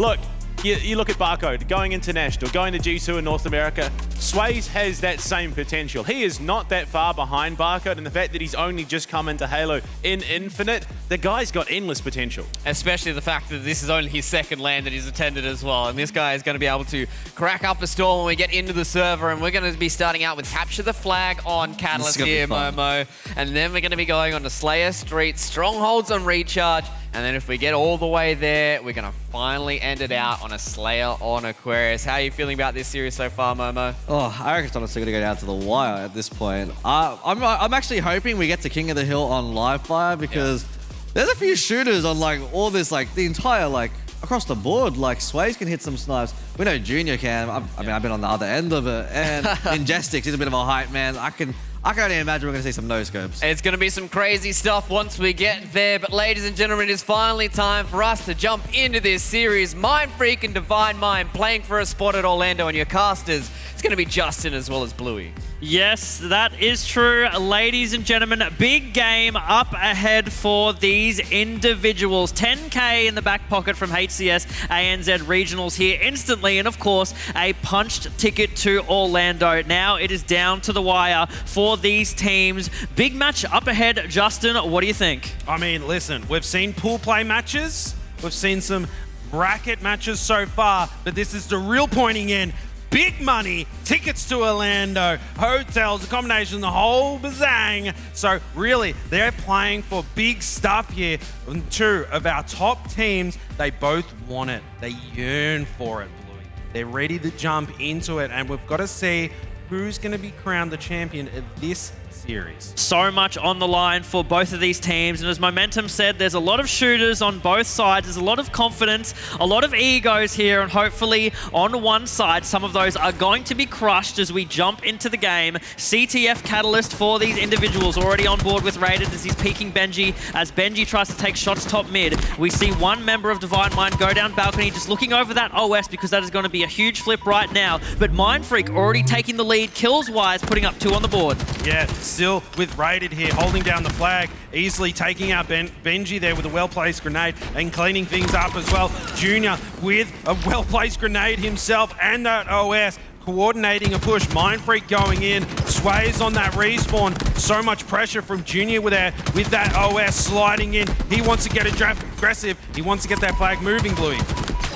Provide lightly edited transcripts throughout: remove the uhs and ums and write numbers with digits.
look, you look at Barcode, going international, going to G2 in North America, Swayz has that same potential. He is not that far behind Barcode, and the fact that he's only just come into Halo in Infinite, the guy's got endless potential. Especially the fact that this is only his second LAN that he's attended as well, and this guy is going to be able to crack up a storm when we get into the server, and we're going to be starting out with Capture the Flag on Catalyst here, Momo, and then we're going to be going on to Slayer Street, Strongholds on Recharge, and then if we get all the way there, we're going to finally end it out on a Slayer on Aquarius. How are you feeling about this series so far, Momo? Oh, I reckon it's honestly going to go down to the wire at this point. I'm actually hoping we get to King of the Hill on live fire because there's a few shooters on like all this, like the entire like across the board. Like Swayz can hit some snipes. We know Junior can. I mean, I've been on the other end of it, and Ninjestics is a bit of a hype man. I can only imagine we're going to see some no-scopes. It's going to be some crazy stuff once we get there, but ladies and gentlemen, it is finally time for us to jump into this series. Mindfreak and Divine Mind playing for a spot at Orlando, and your casters, it's going to be Justin as well as Bluey. Yes, that is true. Ladies and gentlemen, big game up ahead for these individuals. 10K in the back pocket from HCS, ANZ Regionals here instantly, and of course, a punched ticket to Orlando. Now it is down to the wire for these teams. Big match up ahead. Justin, what do you think? I mean, listen, we've seen pool play matches. We've seen some bracket matches so far, but this is the real pointing in. Big money, tickets to Orlando, hotels, accommodation, the whole bazang. So really, they're playing for big stuff here. And two of our top teams, they both want it. They yearn for it, Bluey. They're ready to jump into it, and we've got to see who's going to be crowned the champion of this series. So much on the line for both of these teams, and as Momentum said, there's a lot of shooters on both sides. There's a lot of confidence, a lot of egos here, and hopefully on one side, some of those are going to be crushed as we jump into the game. CTF Catalyst for these individuals already on board with Raided as he's peeking Benjy. As Benjy tries to take shots top mid, we see one member of Divine Mind go down balcony, just looking over that OS because that is going to be a huge flip right now. But Mindfreak already taking the lead, kills-wise, putting up 2 on the board. Yeah, still with Raided here, holding down the flag, easily taking out Benjy there with a well-placed grenade and cleaning things up as well. Junior with a well-placed grenade himself and that OS, coordinating a push. Mindfreak going in, Swayz on that respawn. So much pressure from Junior with that OS sliding in. He wants to get aggressive. He wants to get that flag moving, Bluey.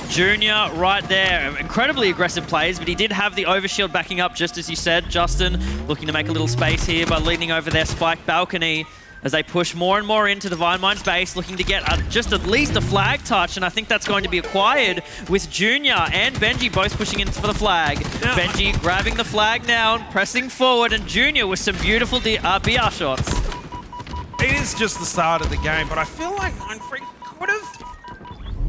Junior right there. Incredibly aggressive plays, but he did have the overshield backing up, just as you said. Justin looking to make a little space here by leaning over their spike balcony as they push more and more into Divine Mind's base, looking to get just at least a flag touch, and I think that's going to be acquired with Junior and Benjy both pushing in for the flag. Yeah. Benjy grabbing the flag now, pressing forward, and Junior with some beautiful BR shots. It is just the start of the game, but I feel like Mindfreak could have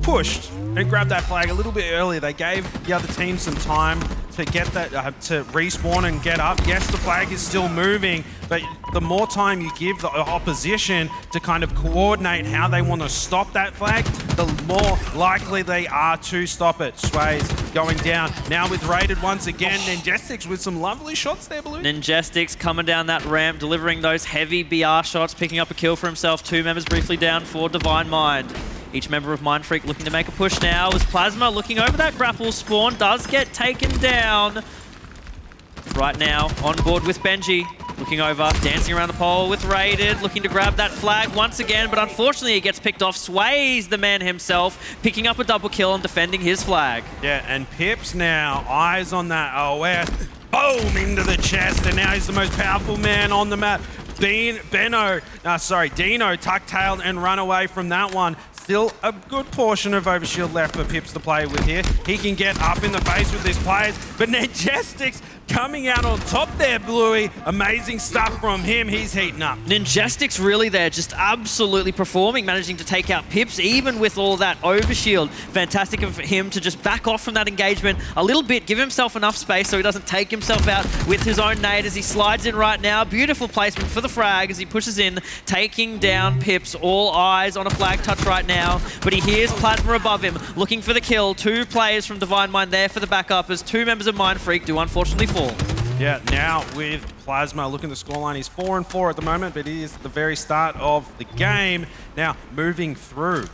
pushed and grabbed that flag a little bit earlier. They gave the other team some time to get that, to respawn and get up. Yes, the flag is still moving, but the more time you give the opposition to kind of coordinate how they want to stop that flag, the more likely they are to stop it. Swayz going down. Now with Raided once again. Ninjestics with some lovely shots there, Blue. Ninjestics coming down that ramp, delivering those heavy BR shots, picking up a kill for himself. 2 members briefly down for Divine Mind. Each member of Mindfreak looking to make a push now as Plasma looking over that grapple spawn, does get taken down. Right now, on board with Benjy, looking over, dancing around the pole with Raided, looking to grab that flag once again, but unfortunately he gets picked off. Swayz, the man himself, picking up a double kill and defending his flag. Yeah, and Pipz now, eyes on that OS, boom, into the chest, and now he's the most powerful man on the map. Deano tuck-tailed and run away from that one. Still a good portion of overshield left for Pipz to play with here. He can get up in the face with these players, but Ninjestics coming out on top there, Bluey. Amazing stuff from him. He's heating up. Ninjestics really there, just absolutely performing, managing to take out Pipz, even with all that overshield. Fantastic of him to just back off from that engagement a little bit, give himself enough space so he doesn't take himself out with his own nade as he slides in right now. Beautiful placement for the frag as he pushes in, taking down Pipz. All eyes on a flag touch right now, but he hears Plasma above him, looking for the kill. 2 players from Divine Mind there for the backup as 2 members of Mindfreak do unfortunately fall. Yeah, now with Plasma looking at the scoreline, he's 4-4 at the moment, but it is the very start of the game. Now moving through.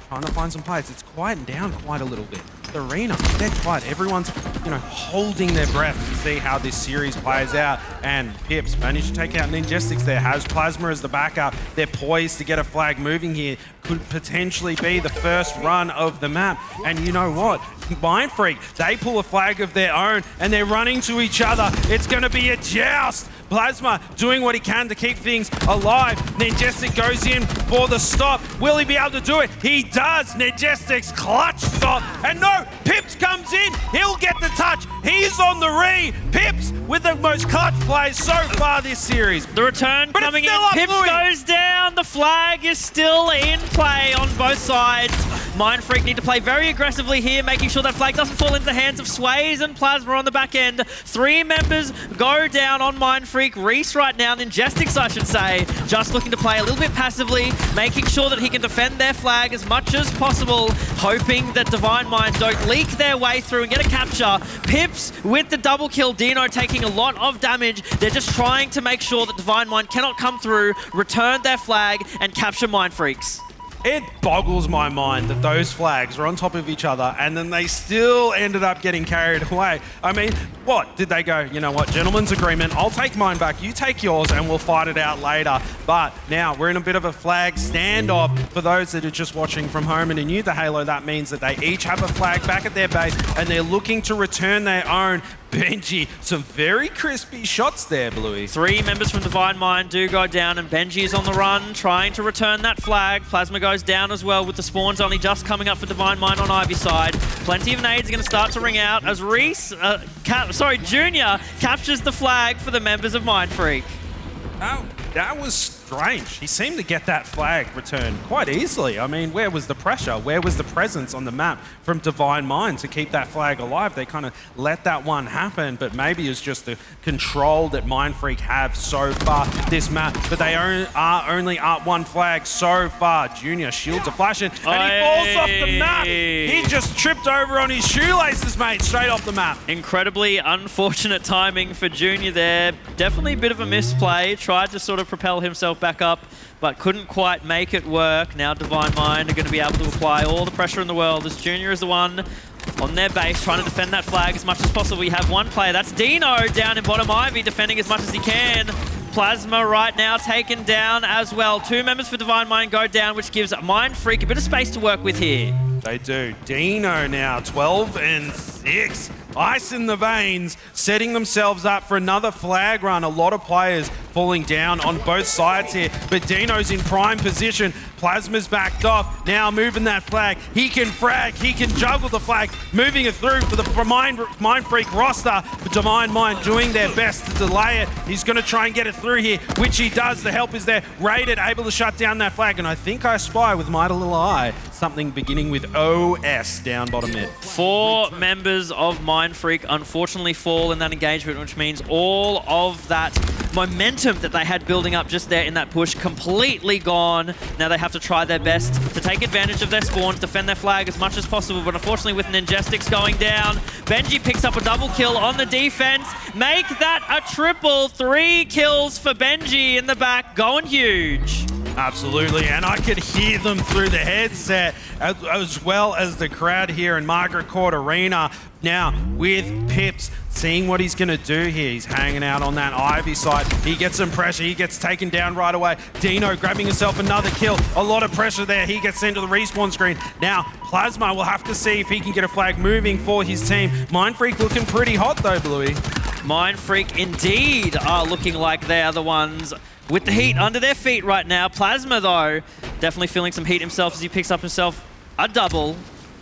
trying to find some plays. It's quieting down quite a little bit. The arena, they're quiet. Everyone's, holding their breath to see how this series plays out. And Pipz managed to take out Ninjestics there, has Plasma as the backup. They're poised to get a flag moving here. Could potentially be the first run of the map. And you know what? Mindfreak, they pull a flag of their own and they're running to each other. It's going to be a joust. Plasma doing what he can to keep things alive. Ninjestic goes in for the stop. Will he be able to do it? He does. Ninjestic's clutch stop. And no, Pipz comes in. He'll get the touch. He's on the re. Pipz with the most clutch plays so far this series. The return coming in. Pipz goes down. The flag is still in play on both sides. Mindfreak need to play very aggressively here, making sure that flag doesn't fall into the hands of Swayz and Plasma on the back end. 3 members go down on Mindfreak. Reese right now, Ninjestics I should say, just looking to play a little bit passively, making sure that he can defend their flag as much as possible, hoping that Divine Mind don't leak their way through and get a capture. Pipz with the double kill, Deano taking a lot of damage. They're just trying to make sure that Divine Mind cannot come through, return their flag, and capture Mindfreaks. It boggles my mind that those flags are on top of each other and then they still ended up getting carried away. I mean, what? Did they go, you know what, gentlemen's agreement, I'll take mine back, you take yours, and we'll fight it out later. But now we're in a bit of a flag standoff. For those that are just watching from home and are new to Halo, that means that they each have a flag back at their base and they're looking to return their own. Benjy, some very crispy shots there, Bluey. 3 members from Divine Mind do go down, and Benjy is on the run, trying to return that flag. Plasma goes down as well, with the spawns only just coming up for Divine Mind on Ivy side. Plenty of nades are going to start to ring out as Reese, Junior captures the flag for the members of Mindfreak. Oh, that was strange. He seemed to get that flag returned quite easily. I mean, where was the pressure? Where was the presence on the map from Divine Mind to keep that flag alive? They kind of let that one happen, but maybe it's just the control that Mindfreak have so far this map. But they are only up 1 flag so far. Junior shields are flashing, and he falls off the map. He just tripped over on his shoelaces, mate, straight off the map. Incredibly unfortunate timing for Junior there. Definitely a bit of a misplay. Tried to sort of propel himself back up, but couldn't quite make it work. Now Divine Mind are going to be able to apply all the pressure in the world as Junior is the one on their base trying to defend that flag as much as possible. We have 1 player, that's Deano down in bottom Ivy, defending as much as he can. Plasma right now taken down as well. 2 members for Divine Mind go down, which gives Mindfreak a bit of space to work with here. They do. Deano now 12 and 6. Ice in the veins, setting themselves up for another flag run. A lot of players falling down on both sides here, but Deano's in prime position. Plasma's backed off, now moving that flag. He can frag, he can juggle the flag, moving it through for the Mindfreak roster. But Divine Mind doing their best to delay it. He's going to try and get it through here, which he does. The help is there. Raided, able to shut down that flag. And I think I spy with my little eye something beginning with OS down bottom mid. 4 members of Mindfreak unfortunately fall in that engagement, which means all of that momentum that they had building up just there in that push completely gone. Now they have to try their best to take advantage of their spawns, defend their flag as much as possible, but unfortunately with Ninjestics going down, Benjy picks up a double kill on the defense. Make that a triple. 3 kills for Benjy in the back, going huge. Absolutely, and I could hear them through the headset as well as the crowd here in Margaret Court Arena. Now, with Pipz, seeing what he's going to do here. He's hanging out on that Ivy side. He gets some pressure. He gets taken down right away. Deano grabbing himself another kill. A lot of pressure there. He gets sent to the respawn screen. Now, Plasma will have to see if he can get a flag moving for his team. Mindfreak looking pretty hot though, Bluey. Mindfreak indeed are looking like they are the ones with the heat under their feet right now. Plasma, though, definitely feeling some heat himself as he picks up himself a double.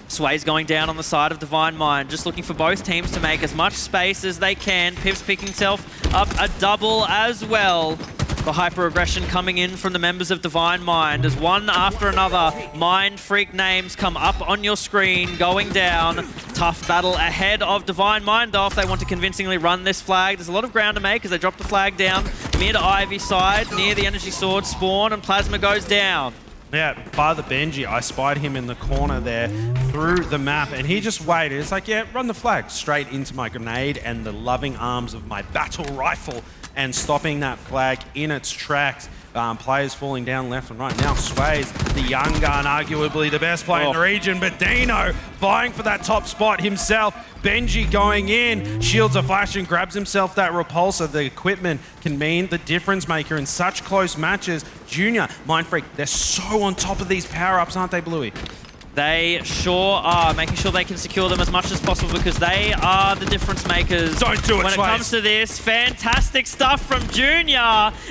Swayz going down on the side of Divine Mind, just looking for both teams to make as much space as they can. Pipz picking himself up a double as well. The hyper-aggression coming in from the members of Divine Mind as one after another Mindfreak names come up on your screen, going down. Tough battle ahead of Divine Mind, though, if they want to convincingly run this flag. There's a lot of ground to make as they drop the flag down mid Ivy side, near the Energy Sword spawn, and Plasma goes down. Yeah, Father Benjy, I spied him in the corner there through the map, and he just waited. It's like, yeah, run the flag straight into my grenade and the loving arms of my battle rifle, and stopping that flag in its tracks. Players falling down left and right. Now Swayz, the young gun, arguably the best player in the region, but Deano vying for that top spot himself. Benjy going in, shields are flashing, grabs himself that repulsor. The equipment can mean the difference maker in such close matches. Junior, Mindfreak, they're so on top of these power-ups, aren't they, Bluey? They sure are, making sure they can secure them as much as possible because they are the difference makers. Don't do it, when it Swayz. comes to this. Fantastic stuff from Junior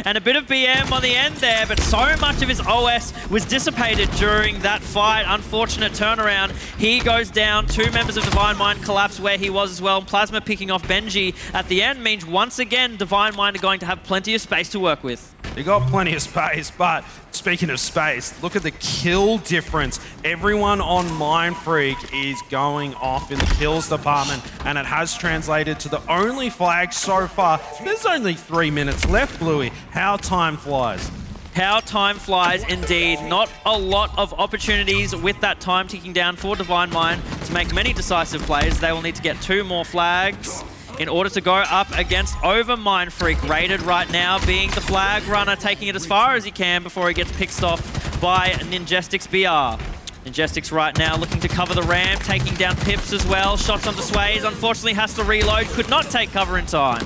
and a bit of BM on the end there, but so much of his OS was dissipated during that fight. Unfortunate turnaround. He goes down. 2 members of Divine Mind collapse where he was as well. Plasma picking off Benjy at the end means once again Divine Mind are going to have plenty of space to work with. They got plenty of space, but speaking of space, look at the kill difference. Everyone on Mindfreak is going off in the kills department, and it has translated to the only flag so far. There's only 3 minutes left, Bluey. How time flies. How time flies indeed. Not a lot of opportunities with that time ticking down for Divine Mind to make many decisive plays. They will need to get 2 more flags in order to go up against over Mindfreak. Rated right now being the flag runner, taking it as far as he can before he gets picked off by Ninjestics BR. Ninjestics right now looking to cover the ramp, taking down Pipz as well. Shots onto Swayz, unfortunately has to reload, could not take cover in time.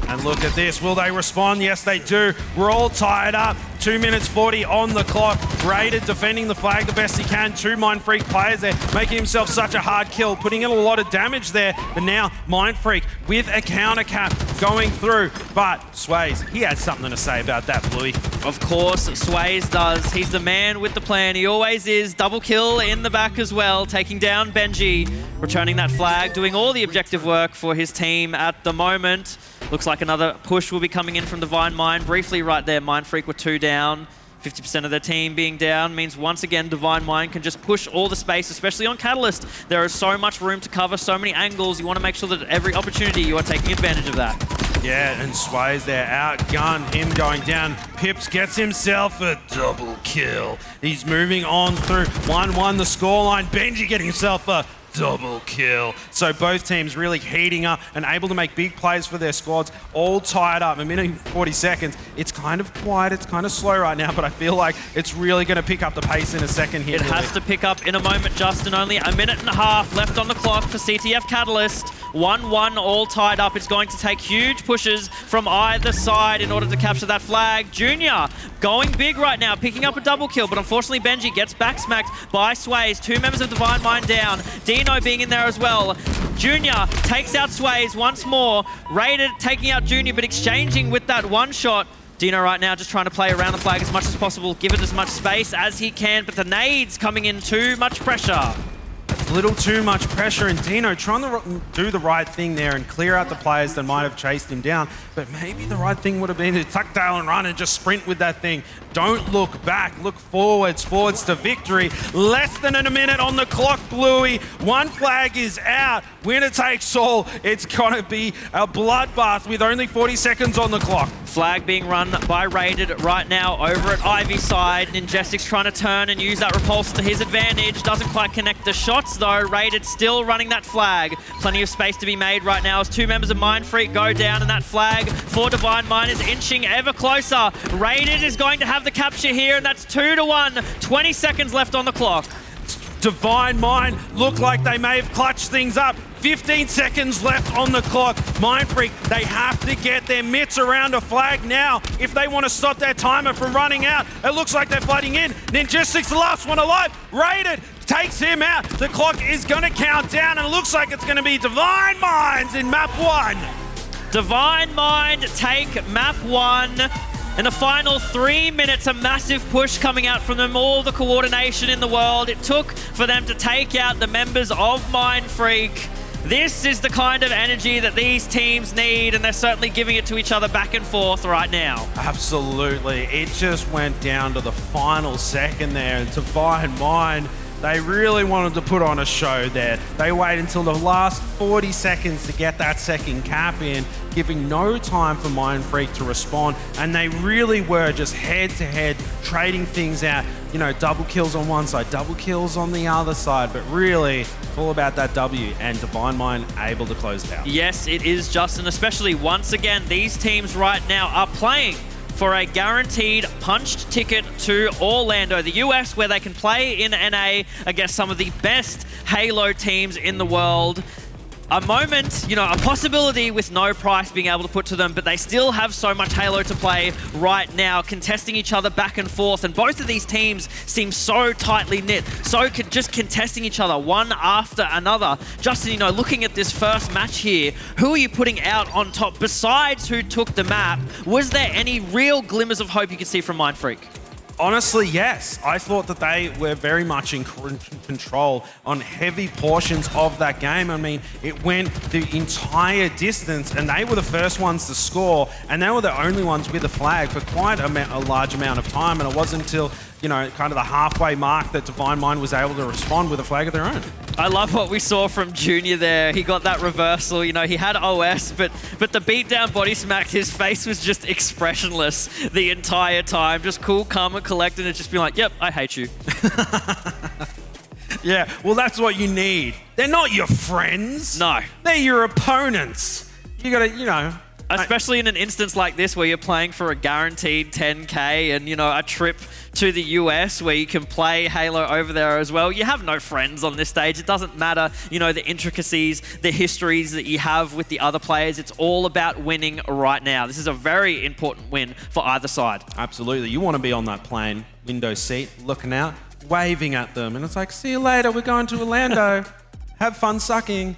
And look at this, will they respond? Yes, they do. We're all tied up. 2 minutes 40 on the clock. Rated defending the flag the best he can. 2 Mindfreak players there, making himself such a hard kill, putting in a lot of damage there. But now Mindfreak with a counter cap going through. But Swayz, he has something to say about that, Bluey. Of course, Swayz does. He's the man with the plan. He always is. Double kill in the back as well, taking down Benjy, returning that flag, doing all the objective work for his team at the moment. Looks like another push will be coming in from Divine Mind. Briefly right there, Mindfreak were 2 down. 50% of their team being down means once again Divine Mind can just push all the space, especially on Catalyst. There is so much room to cover, so many angles. You want to make sure that at every opportunity you are taking advantage of that. Yeah, and Swayz there, outgunned, him going down. Pipz gets himself a double kill. He's moving on through 1-1 the scoreline. Benjy getting himself a double kill. So both teams really heating up and able to make big plays for their squads, all tied up. A minute and 40 seconds. It's kind of quiet, it's kind of slow right now, but I feel like it's really going to pick up the pace in a second here. It has to pick up in a moment, Justin. Only a minute and a half left on the clock for CTF Catalyst. 1-1 all tied up. It's going to take huge pushes from either side in order to capture that flag. Junior going big right now, picking up a double kill, but unfortunately Benjy gets back smacked by Swayz. 2 members of Divine Mind down. Deano being in there as well. Junior takes out Swayz once more. Rated taking out Junior, but exchanging with that one shot. Deano right now just trying to play around the flag as much as possible, give it as much space as he can, but the nades coming in, too much pressure. A little too much pressure, and Deano trying to do the right thing there and clear out the players that might have chased him down. But maybe the right thing would have been to tuck tail and run and just sprint with that thing. Don't look back, look forwards to victory. Less than a minute on the clock, Bluey. 1 flag is out. Winner takes all. It's gonna be a bloodbath with only 40 seconds on the clock. Flag being run by Rated right now over at Ivy's side. Ninjestics trying to turn and use that repulse to his advantage. Doesn't quite connect the shots though. Rated still running that flag. Plenty of space to be made right now as 2 members of Mindfreak go down, and that flag for Divine Mind is inching ever closer. Rated is going to have the capture here, and that's 2-1. 20 seconds left on the clock. Divine Mind look like they may have clutched things up. 15 seconds left on the clock. Mindfreak, they have to get their mitts around a flag now if they want to stop their timer from running out. It looks like they're flooding in. Ninjestics, the last one alive. Rated takes him out. The clock is going to count down, and it looks like it's going to be Divine Minds in map 1. Divine Mind take map 1. In the final 3 minutes, a massive push coming out from them, all the coordination in the world it took for them to take out the members of Mindfreak. This is the kind of energy that these teams need, and they're certainly giving it to each other back and forth right now. Absolutely. It just went down to the final second there, and Divine Mind, they really wanted to put on a show there. They waited until the last 40 seconds to get that second cap in, giving no time for Mindfreak to respond, and they really were just head-to-head, trading things out. You know, double kills on one side, double kills on the other side, but really, it's all about that W, and Divine Mind able to close it out. Yes, it is, Justin, especially once again, these teams right now are playing for a guaranteed punched ticket to Orlando, the US, where they can play in NA against some of the best Halo teams in the world. A moment, you know, a possibility with no price being able to put to them, but they still have so much Halo to play right now, contesting each other back and forth, and both of these teams seem so tightly knit, so just contesting each other one after another. Justin, you know, looking at this first match here, who are you putting out on top besides who took the map? Was there any real glimmers of hope you could see from Mindfreak? Honestly, yes. I thought that they were very much in control on heavy portions of that game. I mean, it went the entire distance, and they were the first ones to score, and they were the only ones with a flag for quite a large amount of time, and it wasn't until, you know, kind of the halfway mark that Divine Mind was able to respond with a flag of their own. I love what we saw from Junior there. He got that reversal. You know, he had OS, but the beatdown body smack, his face was just expressionless the entire time. Just cool, calm, and collected, and just being like, yep, I hate you. Yeah, well, that's what you need. They're not your friends. No. They're your opponents. You gotta, you know... Especially in an instance like this where you're playing for a guaranteed 10K and, you know, a trip to the US where you can play Halo over there as well. You have no friends on this stage. It doesn't matter, you know, the intricacies, the histories that you have with the other players. It's all about winning right now. This is a very important win for either side. Absolutely. You want to be on that plane, window seat, looking out, waving at them. And it's like, see you later. We're going to Orlando. Have fun sucking.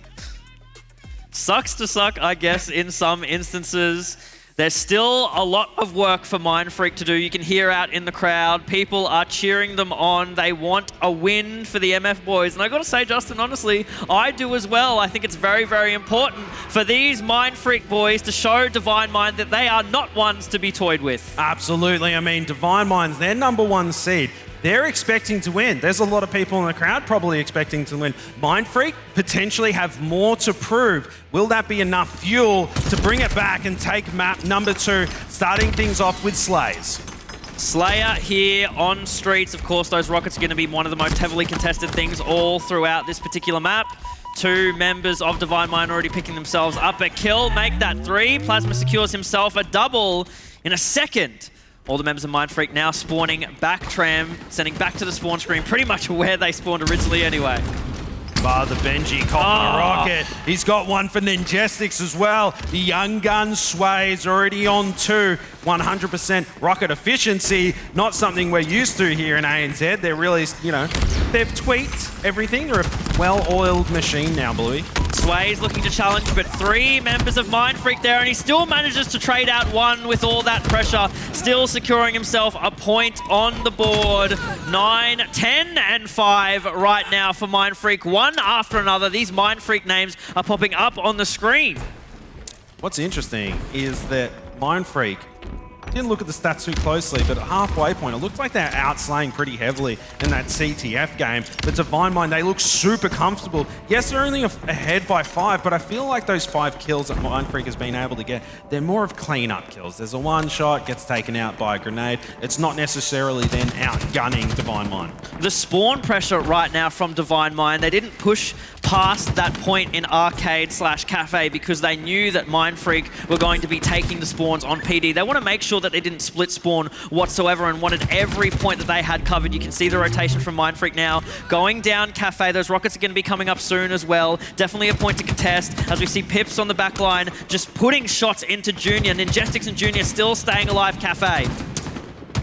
Sucks to suck, I guess, in some instances. There's still a lot of work for Mindfreak to do. You can hear out in the crowd, people are cheering them on. They want a win for the MF boys. And I gotta say, Justin, honestly, I do as well. I think it's very, very important for these Mindfreak boys to show Divine Mind that they are not ones to be toyed with. Absolutely. I mean, Divine Mind's their #1 seed. They're expecting to win. There's a lot of people in the crowd probably expecting to win. Mindfreak potentially have more to prove. Will that be enough fuel to bring it back and take map #2, starting things off with Swayz? Slayer here on streets. Of course, those rockets are going to be one of the most heavily contested things all throughout this particular map. Two members of Divine Mind already picking themselves up a kill. Make that 3. Plasma secures himself a double in a second. All the members of Mindfreak now spawning back tram, sending back to the spawn screen, pretty much where they spawned originally anyway. The Benjy copping a rocket. He's got one for Ninjestics as well. The young gun Swayz already on 2. 100% rocket efficiency. Not something we're used to here in ANZ. They're really, you know, they've tweaked everything. They're a well-oiled machine now, Bluey. Swayz looking to challenge, but 3 members of Mindfreak there, and he still manages to trade out 1 with all that pressure, still securing himself a point on the board. 9, 10, and 5 right now for Mindfreak, one after another. These Mindfreak names are popping up on the screen. What's interesting is that Mindfreak didn't look at the stats too closely, but at halfway point, it looked like they're outslaying pretty heavily in that CTF game. But Divine Mind, they look super comfortable. Yes, they're only ahead by 5, but I feel like those 5 kills that Mindfreak has been able to get, they're more of clean-up kills. There's a one shot, gets taken out by a grenade. It's not necessarily then outgunning Divine Mind. The spawn pressure right now from Divine Mind, they didn't push past that point in Arcade/Cafe because they knew that Mindfreak were going to be taking the spawns on PD. They want to make sure that they didn't split spawn whatsoever and wanted every point that they had covered. You can see the rotation from Mindfreak now going down Cafe. Those rockets are going to be coming up soon as well. Definitely a point to contest as we see Pipz on the back line just putting shots into Junior. Ninjestics and Junior still staying alive Cafe.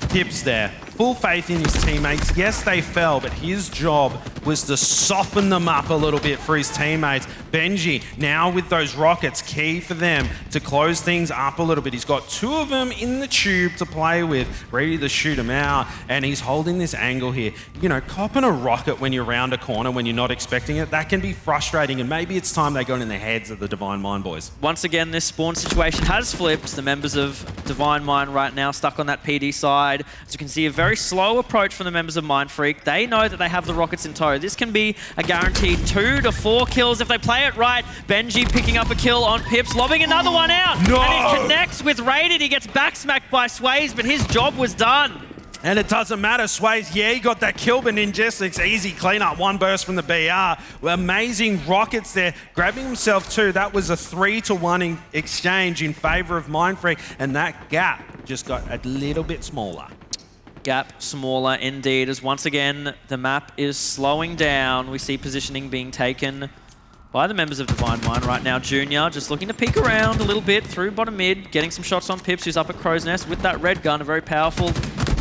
Pipz there. Full faith in his teammates. Yes, they fell, but his job was to soften them up a little bit for his teammates. Benjy, now with those rockets, key for them to close things up a little bit. He's got 2 of them in the tube to play with, ready to shoot them out, and he's holding this angle here. You know, copping a rocket when you're around a corner, when you're not expecting it, that can be frustrating, and maybe it's time they got in the heads of the Divine Mind boys. Once again, this spawn situation has flipped. The members of Divine Mind right now stuck on that PD side. As you can see, a very slow approach from the members of Mindfreak. They know that they have the rockets in tow. This can be a guaranteed 2 to 4 kills if they play it right. Benjy picking up a kill on Pipz, lobbing another one out. No! And it connects with Raided. He gets back smacked by Swayz, but his job was done. And it doesn't matter, Swayz, yeah, he got that kill, but Ninjestics, easy cleanup, 1 burst from the BR. Amazing rockets there, grabbing himself 2. That was a 3-to-1 exchange in favor of Mindfreak, and that gap just got a little bit smaller. Gap smaller indeed, as once again, the map is slowing down. We see positioning being taken by the members of Divine Mind right now. Junior just looking to peek around a little bit through bottom mid, getting some shots on Pipz, who's up at Crow's Nest with that red gun, a very powerful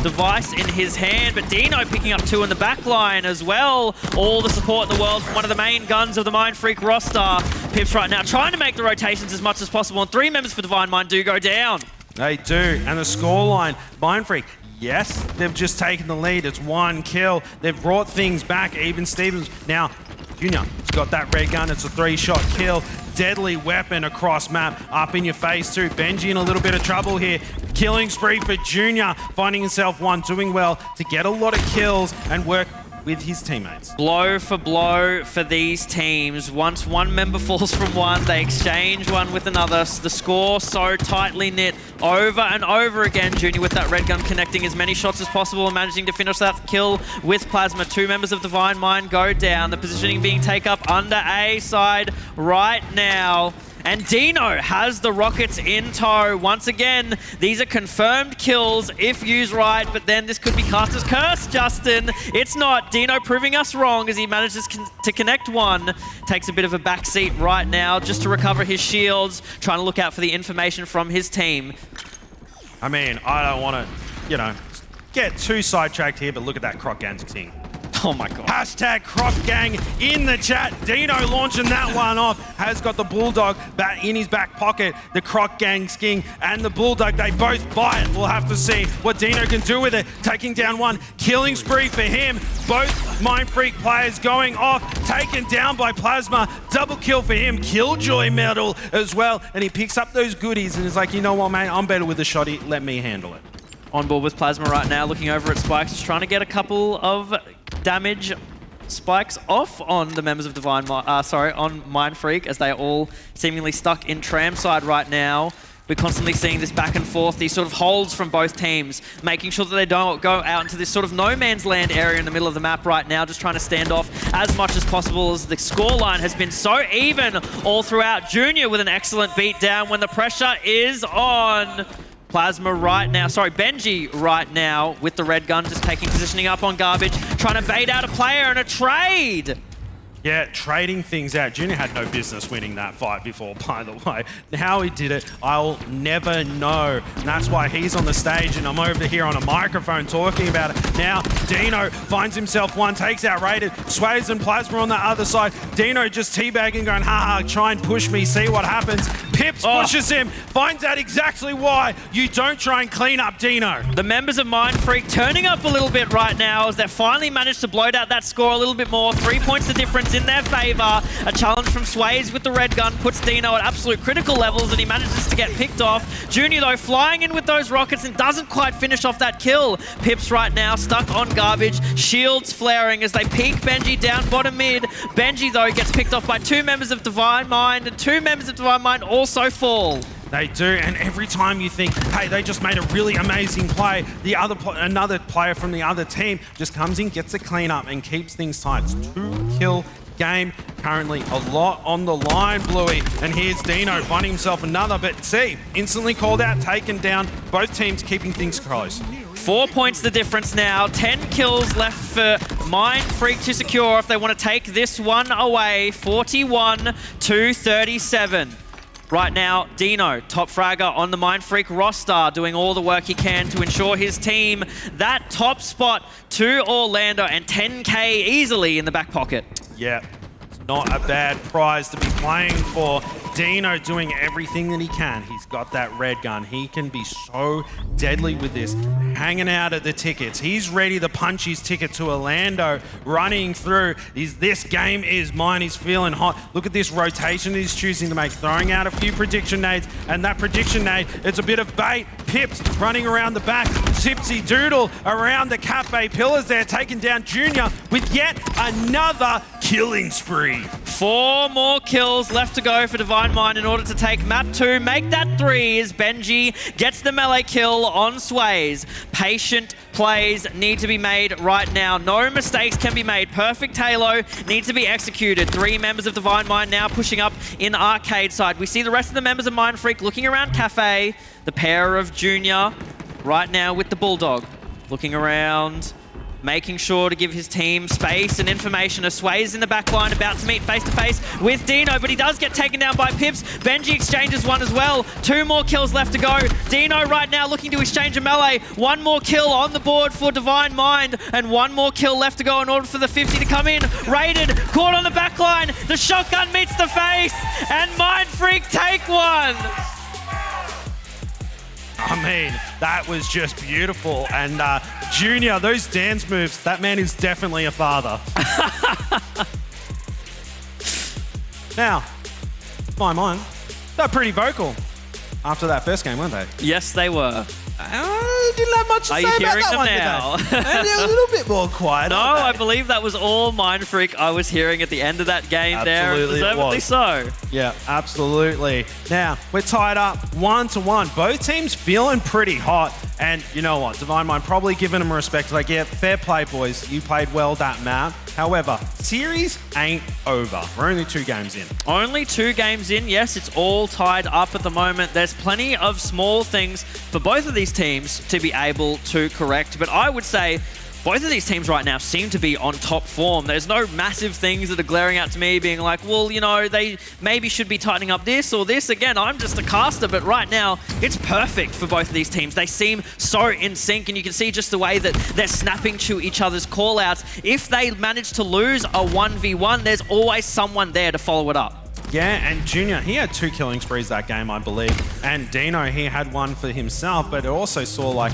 device in his hand, but Deano picking up 2 in the back line as well. All the support in the world from one of the main guns of the Mindfreak roster. Pipz right now trying to make the rotations as much as possible, and 3 members for Divine Mind do go down. They do, and the scoreline, Mindfreak, yes, they've just taken the lead. It's 1 kill. They've brought things back. Even Stevens now, Junior, he's got that red gun. It's a 3-shot kill. Deadly weapon across map. Up in your face too. Benjy in a little bit of trouble here. Killing spree for Junior, finding himself 1, doing well to get a lot of kills and work with his teammates. Blow for blow for these teams. Once one member falls from one, they exchange one with another. The score so tightly knit over and over again. Junior with that red gun connecting as many shots as possible and managing to finish that kill with Plasma. 2 members of Divine Mind go down. The positioning being taken up under A side right now. And Deano has the rockets in tow. Once again, these are confirmed kills if used right, but then this could be Caster's Curse, Justin. It's not. Deano proving us wrong as he manages to connect 1. Takes a bit of a backseat right now just to recover his shields, trying to look out for the information from his team. I mean, I don't want to, get too sidetracked here, but look at that Croc Gang thing. Oh my god. Hashtag Croc Gang in the chat. Deano launching that one off. Has got the Bulldog back in his back pocket. The Croc Gang skin and the Bulldog, they both buy it. We'll have to see what Deano can do with it. Taking down 1. Killing spree for him. Both Mindfreak players going off. Taken down by Plasma. Double kill for him. Killjoy medal as well. And he picks up those goodies and is like, you know what, mate? I'm better with the shotty. Let me handle it. On board with Plasma right now, looking over at Spikes, just trying to get a couple of damage spikes off on the members of on Mindfreak, as they are all seemingly stuck in tram side right now. We're constantly seeing this back and forth, these sort of holds from both teams, making sure that they don't go out into this sort of no man's land area in the middle of the map right now, just trying to stand off as much as possible, as the scoreline has been so even all throughout. Junior with an excellent beat down when the pressure is on. Plasma right now, Benjy right now with the red gun, just taking positioning up on Garbage, trying to bait out a player and a trade. Yeah, trading things out. Junior had no business winning that fight before, by the way. How he did it, I'll never know. And that's why he's on the stage and I'm over here on a microphone talking about it. Now, Deano finds himself 1, takes out Rated. Swayz and Plasma on the other side. Deano just teabagging, going, haha, try and push me, see what happens. Pipz pushes him, finds out exactly why. You don't try and clean up Deano. The members of Mindfreak turning up a little bit right now as they finally managed to bloat out that score a little bit more. 3 points the difference in their favor. A challenge from Swayz with the red gun puts Deano at absolute critical levels and he manages to get picked off. Junior though flying in with those rockets and doesn't quite finish off that kill. Pipz right now stuck on Garbage, shields flaring as they peek Benjy down bottom mid. Benjy though gets picked off by 2 members of Divine Mind, and 2 members of Divine Mind also fall. They do, and every time you think, hey, they just made a really amazing play, another player from the other team just comes in, gets a clean up, and keeps things tight. It's 2-kill game currently, a lot on the line, Bluey. And here's Deano finding himself another, but see, instantly called out, taken down. Both teams keeping things close. 4 points the difference now. 10 kills left for Mindfreak to secure if they want to take this one away. 41-37. Right now, Deano, top fragger on the Mindfreak roster, doing all the work he can to ensure his team that top spot to Orlando, and 10K easily in the back pocket. Yeah, it's not a bad prize to be playing for. Deano doing everything that he can. He's got that red gun. He can be so deadly with this. Hanging out at the tickets. He's ready to punch his ticket to Orlando. Running through. This game is mine. He's feeling hot. Look at this rotation he's choosing to make. Throwing out a few prediction nades. And that prediction nade, it's a bit of bait. Pipz running around the back. Tipsy Doodle around the cafe pillars there. Taking down Junior with yet another killing spree. 4 more kills left to go for Divine Mind in order to take map 2. Make that 3 as Benjy gets the melee kill on Swayz. Patient plays need to be made right now. No mistakes can be made. Perfect Halo needs to be executed. 3 members of Divine Mind now pushing up in arcade side. We see the rest of the members of Mindfreak looking around Cafe. The pair of Junior right now with the Bulldog. Looking around, making sure to give his team space and information. A Swayz in the back line, about to meet face-to-face with Deano, but he does get taken down by Pipz. Benjy exchanges one as well. 2 more kills left to go. Deano right now looking to exchange a melee. 1 more kill on the board for Divine Mind, and 1 more kill left to go in order for the 50 to come in. Raided, caught on the back line. The shotgun meets the face, and Mindfreak take one. I mean, that was just beautiful. And Junior, those dance moves, that man is definitely a father. Now, my mind, they're pretty vocal after that first game, weren't they? Yes, they were. Didn't have much to Are say you about hearing that them one, now? did they? And they're a little bit more quiet. No, aren't I they? believe that was all Mindfreak I was hearing at the end of that game there. Absolutely it Deservedly was. so. Yeah, absolutely. Now, we're tied up 1-1. Both teams feeling pretty hot. And you know what? Divine Mind probably giving them respect. Like, yeah, fair play, boys. You played well that map. However, series ain't over. We're only 2 games in. Only 2 games in. Yes, it's all tied up at the moment. There's plenty of small things for both of these teams to be able to correct. But I would say both of these teams right now seem to be on top form. There's no massive things that are glaring out to me being like, well, you know, they maybe should be tightening up this or this. Again, I'm just a caster, but right now it's perfect for both of these teams. They seem so in sync, and you can see just the way that they're snapping to each other's call-outs. If they manage to lose a 1v1, there's always someone there to follow it up. Yeah, and Junior, he had 2 killing sprees that game, I believe. And Deano, he had 1 for himself, but it also saw like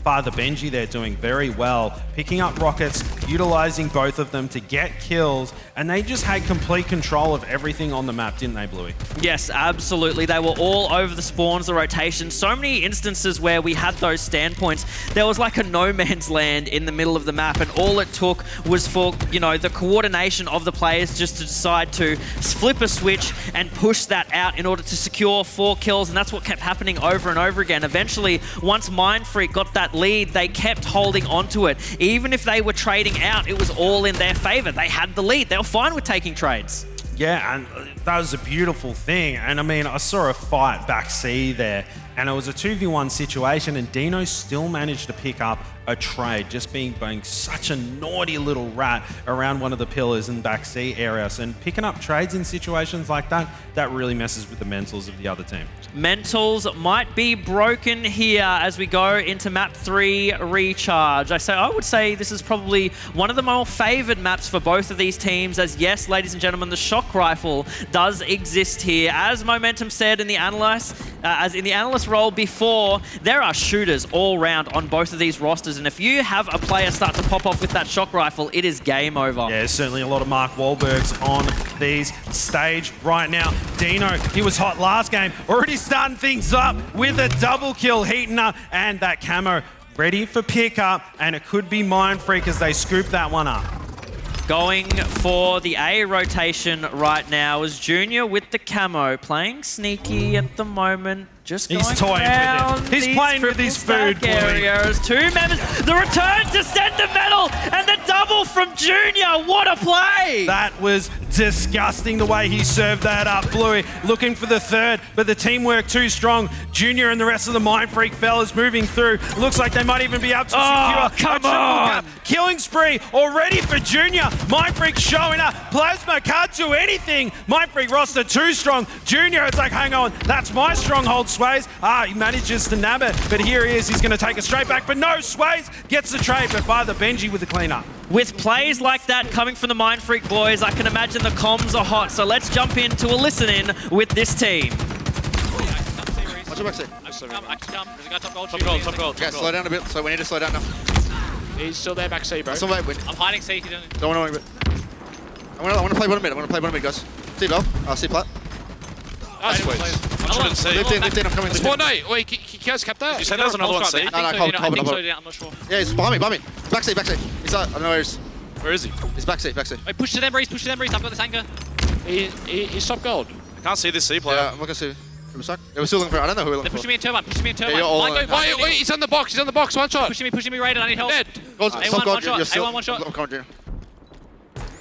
Father Benjy there doing very well, picking up rockets, utilizing both of them to get kills, and they just had complete control of everything on the map, didn't they, Bluey? Yes, absolutely. They were all over the spawns, the rotation. So many instances where we had those standpoints. There was like a no man's land in the middle of the map, and all it took was for, you know, the coordination of the players just to decide to flip a switch and push that out in order to secure 4 kills, and that's what kept happening over and over again. Eventually, once Mindfreak got that lead, they kept holding onto it. Even if they were trading out, it was all in their favor. They had the lead. They were fine with taking trades. Yeah, and that was a beautiful thing. And I mean, I saw a fight back C there, and it was a 2v1 situation, and Deano still managed to pick up a trade, just being such a naughty little rat around one of the pillars in back C areas. And picking up trades in situations like that, that really messes with the mentals of the other team. Mentals might be broken here as we go into map 3 Recharge. I would say this is probably one of the more favored maps for both of these teams, as yes, ladies and gentlemen, the shock rifle does exist here. As Momentum said in the analyst role before, there are shooters all round on both of these rosters, and if you have a player start to pop off with that shock rifle, it is game over. Yeah, certainly a lot of Mark Wahlbergs on these stage right now. Deano, he was hot last game, already starting things up with a double kill, heating up, and that camo ready for pickup, and it could be Mindfreak as they scoop that one up. Going for the A rotation right now is Junior with the camo, playing sneaky at the moment. Just He's going toying around with it. He's these playing with his food, triple stack areas. 2 members. The return to sentimental and the double from Junior. What a play! That was disgusting the way he served that up. Bluey looking for the 3rd, but the teamwork too strong. Junior and the rest of the Mindfreak fellas moving through. Looks like they might even be able to secure a triple cap. Killing spree already for Junior. Mindfreak showing up. Plasma can't do anything. Mindfreak roster too strong. Junior, it's like, hang on, that's my stronghold, Swayz. He manages to nab it, but here he is. He's going to take it straight back, but no, Swayz gets the trade, but Father Benjy with the cleanup. With plays like that coming from the Mindfreak boys, I can imagine the comms are hot. So let's jump into a listen-in with this team. Watch your back seat. I can come. There's a guy top gold. Top gold. Okay, slow down a bit. So we need to slow down now. He's still there back C, bro. Some way, win. I'm hiding C. Don't worry. I want to play bottom mid. Guys. See low. C plat. I'm shouldn't see. Lift in. I'm coming. It's 4-8. Wait, he has kept that. You said there was another one C? No, I think so, I'm not sure. Yeah, he's behind me. Back seat. He's I don't know where he's. Where is he? He's backstage. Wait, push to them, Reese. I've got this anchor. He's top gold. I can't see this C player. Yeah, I'm not gonna see. We're stuck. Yeah, we're still looking for. I don't know who we're They're looking pushing me in turbine. Yeah, you're all Might go on past Wait, me. he's on the box. One shot. Pushing me, Raiden. I need help. Dead. for. A1 Stop, one shot. you're still. A1 one shot. I'm coming, Deano.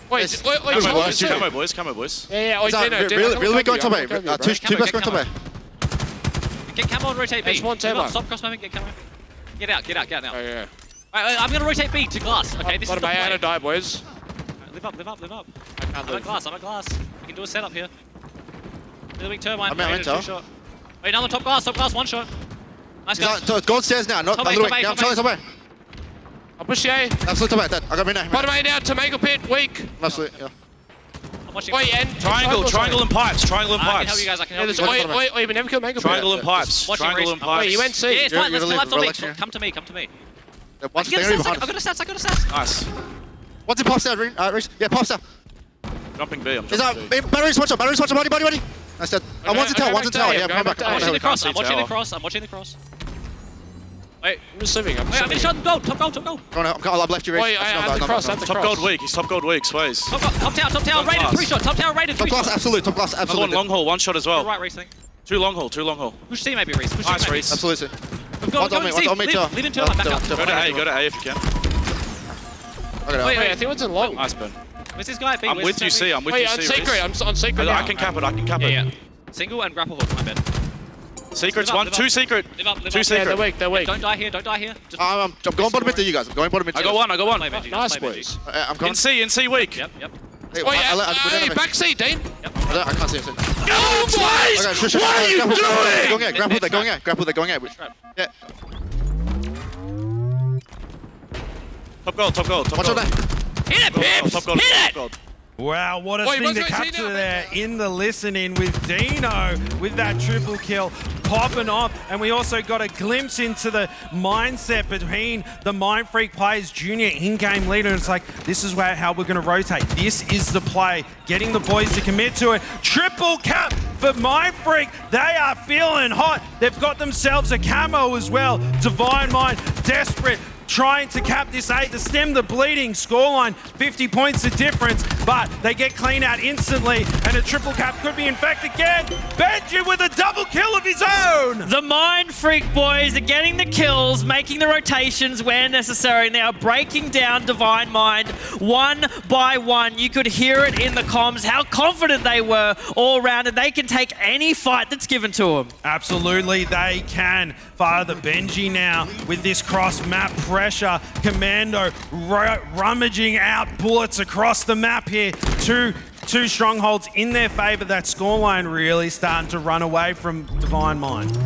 Wait, Yes. wait, Come on, boys. Come on, boys. Yeah, Is that really weak going top A? Two best going top A. Get camo and rotate B. There's one Move up, turbo. Stop cross moving. Get camo. Get out now. Oh, yeah. Right, I'm gonna rotate B to glass. Okay, this is the Bottom A, play. and a die, boys. Live up. I can't I'm live. at glass. We can do a setup here. Really weak turbine. I'm in tower. Shot. Wait, another top glass, one shot. Nice guys. So it's gold stairs now, not Top a A, little top A, bit. Yeah, I'm top A. trying top A. I'll push the A. Absolutely top A. Dead. I got me now. Bottom A now to make a pit. Weak. Absolutely. Yeah. I'm watching. Wait, and Triangle and pipes. Triangle and I can help you pipes. guys. I can Yeah, help you there's guys. wait, we never killed Mango Triangle and pipes. Watching Triangle Reese. and pipes. Wait, you went C. Yeah, it's fine. You're Let's gonna collapse on me. relax here. Come to me. Yeah, once I they're got behind us. a stats. Nice. Once it pops down, Reese. Yeah, pops down. Jumping B. I'm Is that jumping B. batteries? Watch out. Body. That's dead. One's in tower. Yeah, come back. I'm watching the cross. see I'm watching the cross. Wait, I'm just living. I'm gonna shot gold. Top gold. I've left you, Reese. Wait, I had the cross. Top gold weak. He's top gold weak. Swayz. Top tower rated. 3 shot. Top tower rated. 3 Top shot. glass, absolute. Top glass, Another one absolute. long haul. One shot as well. Right, Reese. Thing. Two long haul. Push C maybe, Reese. Push C Nice, maybe. Reese. Absolutely. Go One's on me, too. Live in turbine. Back up. Go to A if you can. Okay, Wait, Wait, I think one's in long. Nice, Ben. Where's this guy? B? I'm with you, C. I'm with Wait, you, on C. secret. Reese. I'm on secret. I can cap it. Yeah. Single and grapple hook, my bad. Secrets Live up, one. live Two up. secret. Live up. Two Yeah, they're secret. weak. Don't die here. Just I'm going bottom mid to you guys. I'm going bottom mid to I you. got one. play Benjy. Nice, Just play boys. Benjy. I'm coming. In C weak. Yep. Hey, Wait, we don't have back seat, Dean. I can't see him. Oh, Swayz! Okay, sure. What are you Going doing? out. Grapple, they're going out. Yeah. Top gold. Watch out there. Hit it, Pipz! Top gold. Hit Top it! gold. Wow, what a Wait, thing what's to going to see capture now? there in the listening with Deano with that triple kill popping off. And we also got a glimpse into the mindset between the Mindfreak players, junior in-game leader. And it's like, this is how we're going to rotate. This is the play, getting the boys to commit to it. Triple cap for Mindfreak. They are feeling hot. They've got themselves a camo as well. Divine Mind, desperate. Trying to cap this 8 to stem the bleeding. Scoreline, 50 points of difference, but they get clean out instantly, and a triple cap could be in fact again. Benjy with a double kill of his own. The Mindfreak boys are getting the kills, making the rotations where necessary, and they are breaking down Divine Mind one by one. You could hear it in the comms, how confident they were all round, and they can take any fight that's given to them. Absolutely, they can. Father Benjy now with this cross-map pressure. Commando rummaging out bullets across the map here. Two strongholds in their favor. That scoreline really starting to run away from Divine Mind.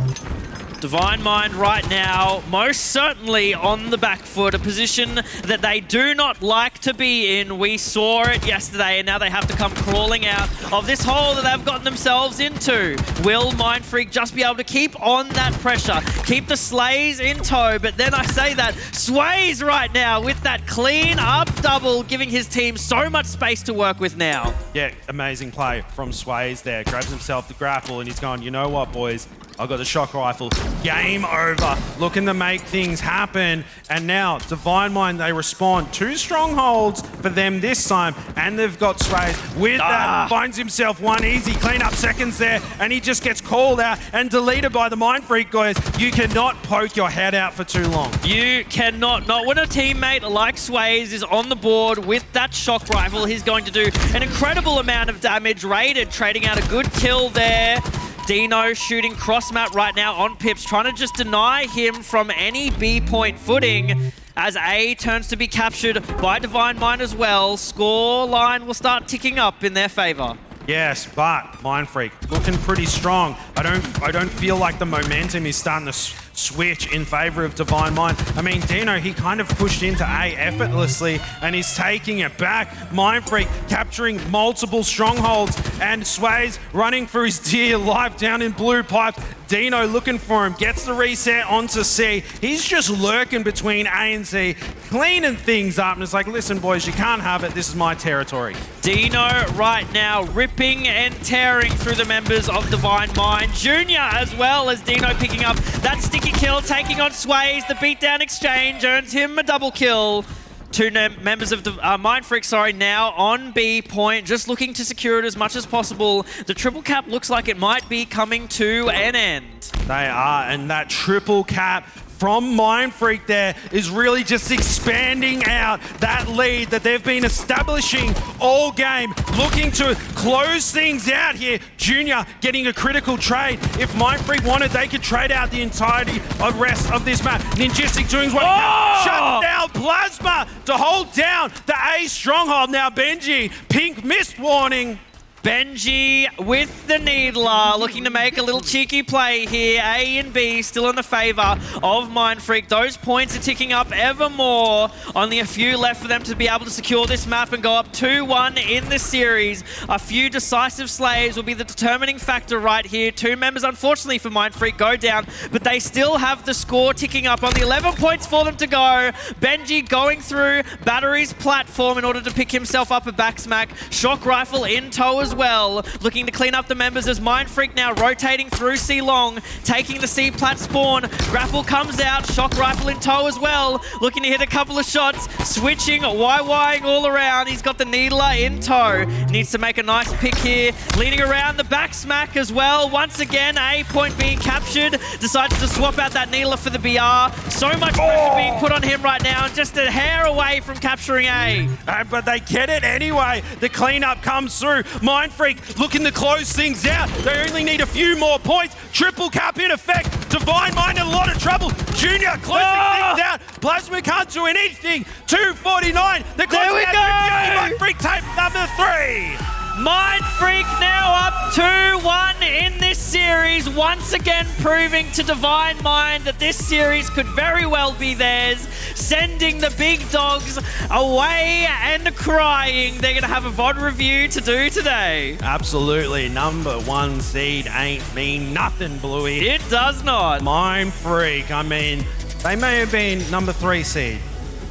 Divine Mind right now, most certainly on the back foot, a position that they do not like to be in. We saw it yesterday, and now they have to come crawling out of this hole that they've gotten themselves into. Will Mindfreak just be able to keep on that pressure, keep the Slays in tow? But then I say that, Swayz right now with that clean up double, giving his team so much space to work with now. Yeah, amazing play from Swayz there. Grabs himself the grapple, and he's going, you know what, boys? I've got the shock rifle. Game over. Looking to make things happen. And now, Divine Mind, they respond. 2 strongholds for them this time. And they've got Swayz with that. Finds himself one easy cleanup seconds there. And he just gets called out and deleted by the Mindfreak guys. You cannot poke your head out for too long. You cannot. Not when a teammate like Swayz is on the board with that shock rifle. He's going to do an incredible amount of damage. Raided, trading out a good kill there. Deano shooting cross map right now on Pipz, trying to just deny him from any B point footing as A turns to be captured by Divine Mind as well. Score line will start ticking up in their favor. Yes, but Mindfreak looking pretty strong. I don't feel like the momentum is starting to switch in favor of Divine Mind. I mean, Deano, he kind of pushed into A effortlessly, and he's taking it back. Mindfreak capturing multiple strongholds, and Swayz running for his dear life down in blue pipes. Deano looking for him, gets the reset onto C. He's just lurking between A and C, cleaning things up, and it's like, listen, boys, you can't have it. This is my territory. Deano right now ripping and tearing through the members of Divine Mind. Junior as well as Deano picking up that sticky kill, taking on Swayz. The beatdown exchange earns him a double kill. Two members of the Mindfreak, now on B point, just looking to secure it as much as possible. The triple cap looks like it might be coming to an end. They are, and that triple cap from Mindfreak there is really just expanding out that lead that they've been establishing all game, looking to close things out here. Junior getting a critical trade. If Mindfreak wanted, they could trade out the entirety of rest of this map. Ninjestics doing what he can. Shut down Plasma to hold down the A stronghold. Now Benjy, pink mist warning. Benjy with the Needler, looking to make a little cheeky play here. A and B still in the favor of Mindfreak. Those points are ticking up ever more. Only a few left for them to be able to secure this map and go up 2-1 in the series. A few decisive slays will be the determining factor right here. Two members, unfortunately for Mindfreak, go down, but they still have the score ticking up. Only 11 points for them to go. Benjy going through Battery's platform in order to pick himself up a back smack. Shock Rifle in tow as well, looking to clean up the members as Mindfreak now rotating through C Long, taking the C plat spawn. Grapple comes out, Shock Rifle in tow as well, looking to hit a couple of shots, switching, YYing all around. He's got the Needler in tow, needs to make a nice pick here, leaning around the back smack as well. Once again, A point being captured, decides to swap out that Needler for the BR. So much pressure being put on him right now, just a hair away from capturing A. But they get it anyway. The cleanup comes through. Mindfreak looking to close things out. They only need a few more points. Triple cap in effect. Divine Mind in a lot of trouble. Junior closing things out. Plasma can't do anything. 249. There we go. Mindfreak tape number 3. Mindfreak now up 2-1 in this series, once again proving to Divine Mind that this series could very well be theirs, sending the big dogs away and crying. They're going to have a VOD review to do today. Absolutely. Number 1 seed ain't mean nothing, Bluey. It does not. Mindfreak, I mean, they may have been number 3 seed,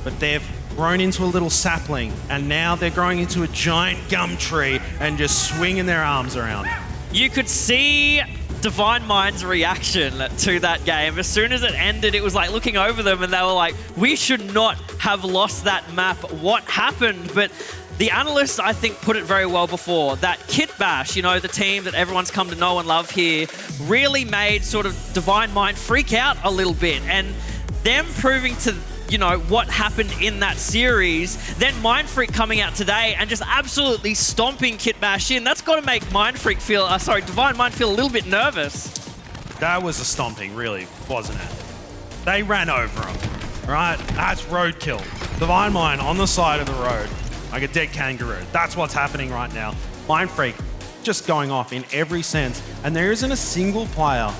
but they've grown into a little sapling, and now they're growing into a giant gum tree and just swinging their arms around. You could see Divine Mind's reaction to that game. As soon as it ended, it was like looking over them and they were like, we should not have lost that map. What happened? But the analysts, I think, put it very well before. That Kit Bash, you know, the team that everyone's come to know and love here, really made sort of Divine Mind freak out a little bit. And them proving to, you know, what happened in that series, then Mindfreak coming out today and just absolutely stomping Kit Bash in. That's got to make Mindfreak feel, Divine Mind feel a little bit nervous. That was a stomping, really, wasn't it? They ran over him, right? That's roadkill. Divine Mind on the side of the road, like a dead kangaroo. That's what's happening right now. Mindfreak just going off in every sense, and there isn't a single player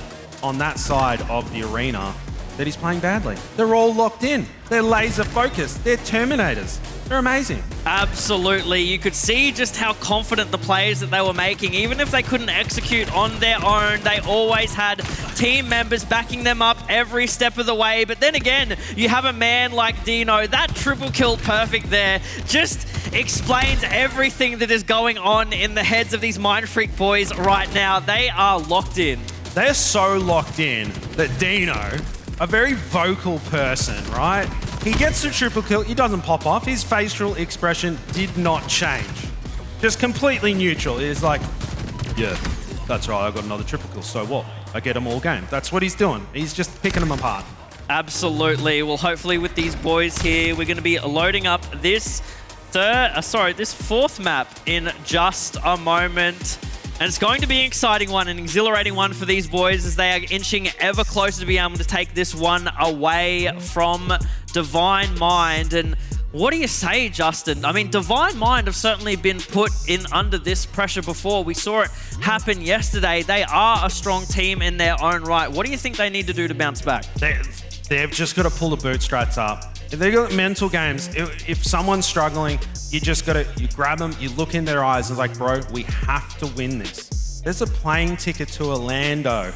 on that side of the arena that he's playing badly. They're all locked in. They're laser focused. They're Terminators. They're amazing. Absolutely. You could see just how confident the players that they were making, even if they couldn't execute on their own, they always had team members backing them up every step of the way. But then again, you have a man like Deano, that triple kill perfect there, just explains everything that is going on in the heads of these Mindfreak boys right now. They are locked in. They're so locked in that Deano, a very vocal person, right? He gets the triple kill, he doesn't pop off. His facial expression did not change. Just completely neutral. He's like, yeah, that's right, I got another triple kill, so what? I get them all game. That's what he's doing. He's just picking them apart. Absolutely. Well, hopefully with these boys here, we're going to be loading up this fourth map in just a moment. And it's going to be an exciting one, an exhilarating one for these boys as they are inching ever closer to being able to take this one away from Divine Mind. And what do you say, Justin? I mean, Divine Mind have certainly been put in under this pressure before. We saw it happen yesterday. They are a strong team in their own right. What do you think they need to do to bounce back? They've just got to pull the bootstraps up. If they've got mental games, if someone's struggling, you just got to, you grab them, you look in their eyes and it's like, bro, we have to win this. There's a plane ticket to Orlando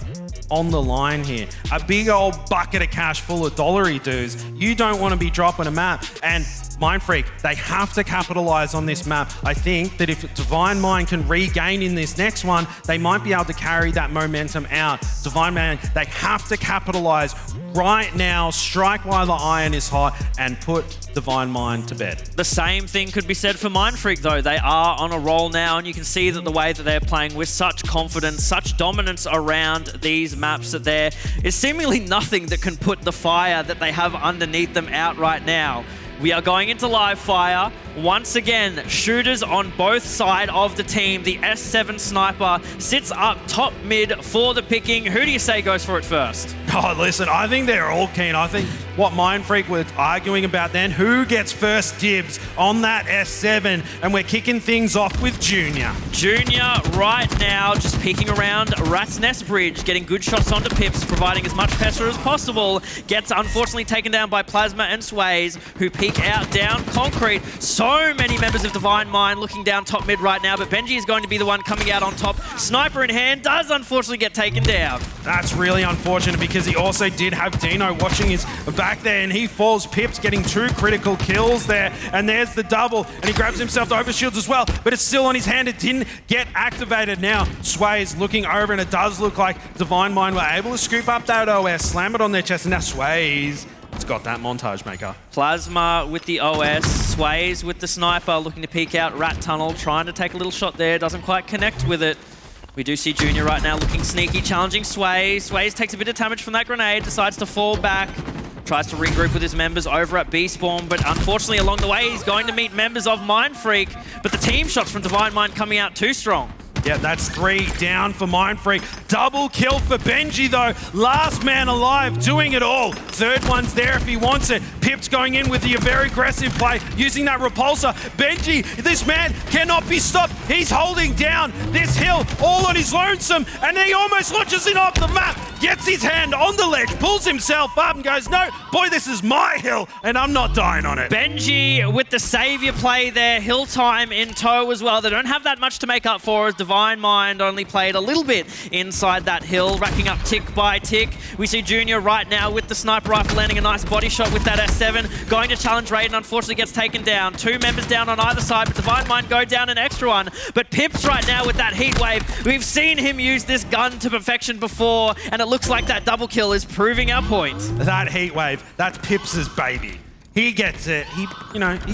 on the line here. A big old bucket of cash full of dollary dues. You don't want to be dropping a map. And Mindfreak, they have to capitalize on this map. I think that if Divine Mind can regain in this next one, they might be able to carry that momentum out. Divine Mind, they have to capitalize right now, strike while the iron is hot, and put Divine Mind to bed. The same thing could be said for Mindfreak, though. They are on a roll now, and you can see that the way that they're playing with such confidence, such dominance around these maps, that there is seemingly nothing that can put the fire that they have underneath them out right now. We are going into live fire. Once again, shooters on both sides of the team. The S7 sniper sits up top mid for the picking. Who do you say goes for it first? Oh, listen, I think they're all keen. I think what Mindfreak was arguing about then, who gets first dibs on that S7, and we're kicking things off with Junior. Junior right now just peeking around Rat's Nest Bridge, getting good shots onto Pipz, providing as much pressure as possible. Gets unfortunately taken down by Plasma and Swayz, who peek out down concrete. So many members of Divine Mind looking down top mid right now, but Benjy is going to be the one coming out on top. Sniper in hand, does unfortunately get taken down. That's really unfortunate because he also did have Deano watching his back there, and he falls. Pipz getting 2 critical kills there, and there's the double, and he grabs himself the overshields as well, but it's still on his hand. It didn't get activated. Now Swayz looking over, and it does look like Divine Mind were able to scoop up that OS, slam it on their chest, and now Swayz has got that montage maker. Plasma with the OS, Swayz with the sniper, looking to peek out Rat Tunnel, trying to take a little shot there, doesn't quite connect with it. We do see Junior right now looking sneaky, challenging Swayz. Swayz takes a bit of damage from that grenade, decides to fall back, tries to regroup with his members over at B-Spawn, but unfortunately along the way he's going to meet members of Mindfreak, but the team shots from Divine Mind coming out too strong. Yeah, that's 3 down for Mindfreak. Double kill for Benjy, though. Last man alive, doing it all. Third one's there if he wants it. Pipz going in with the very aggressive play, using that repulsor. Benjy, this man cannot be stopped. He's holding down this hill all on his lonesome, and he almost launches it off the map. Gets his hand on the ledge, pulls himself up and goes, no, boy, this is my hill, and I'm not dying on it. Benjy with the savior play there, hill time in tow as well. They don't have that much to make up for, as Divine Mind only played a little bit inside that hill, racking up tick by tick. We see Junior right now with the sniper rifle landing a nice body shot with that S7, going to challenge Raiden, unfortunately gets taken down. 2 members down on either side, but Divine Mind go down an extra one. But Pipz right now with that heat wave, we've seen him use this gun to perfection before, and it looks like that double kill is proving our point. That heat wave, that's Pipz's baby. He gets it. He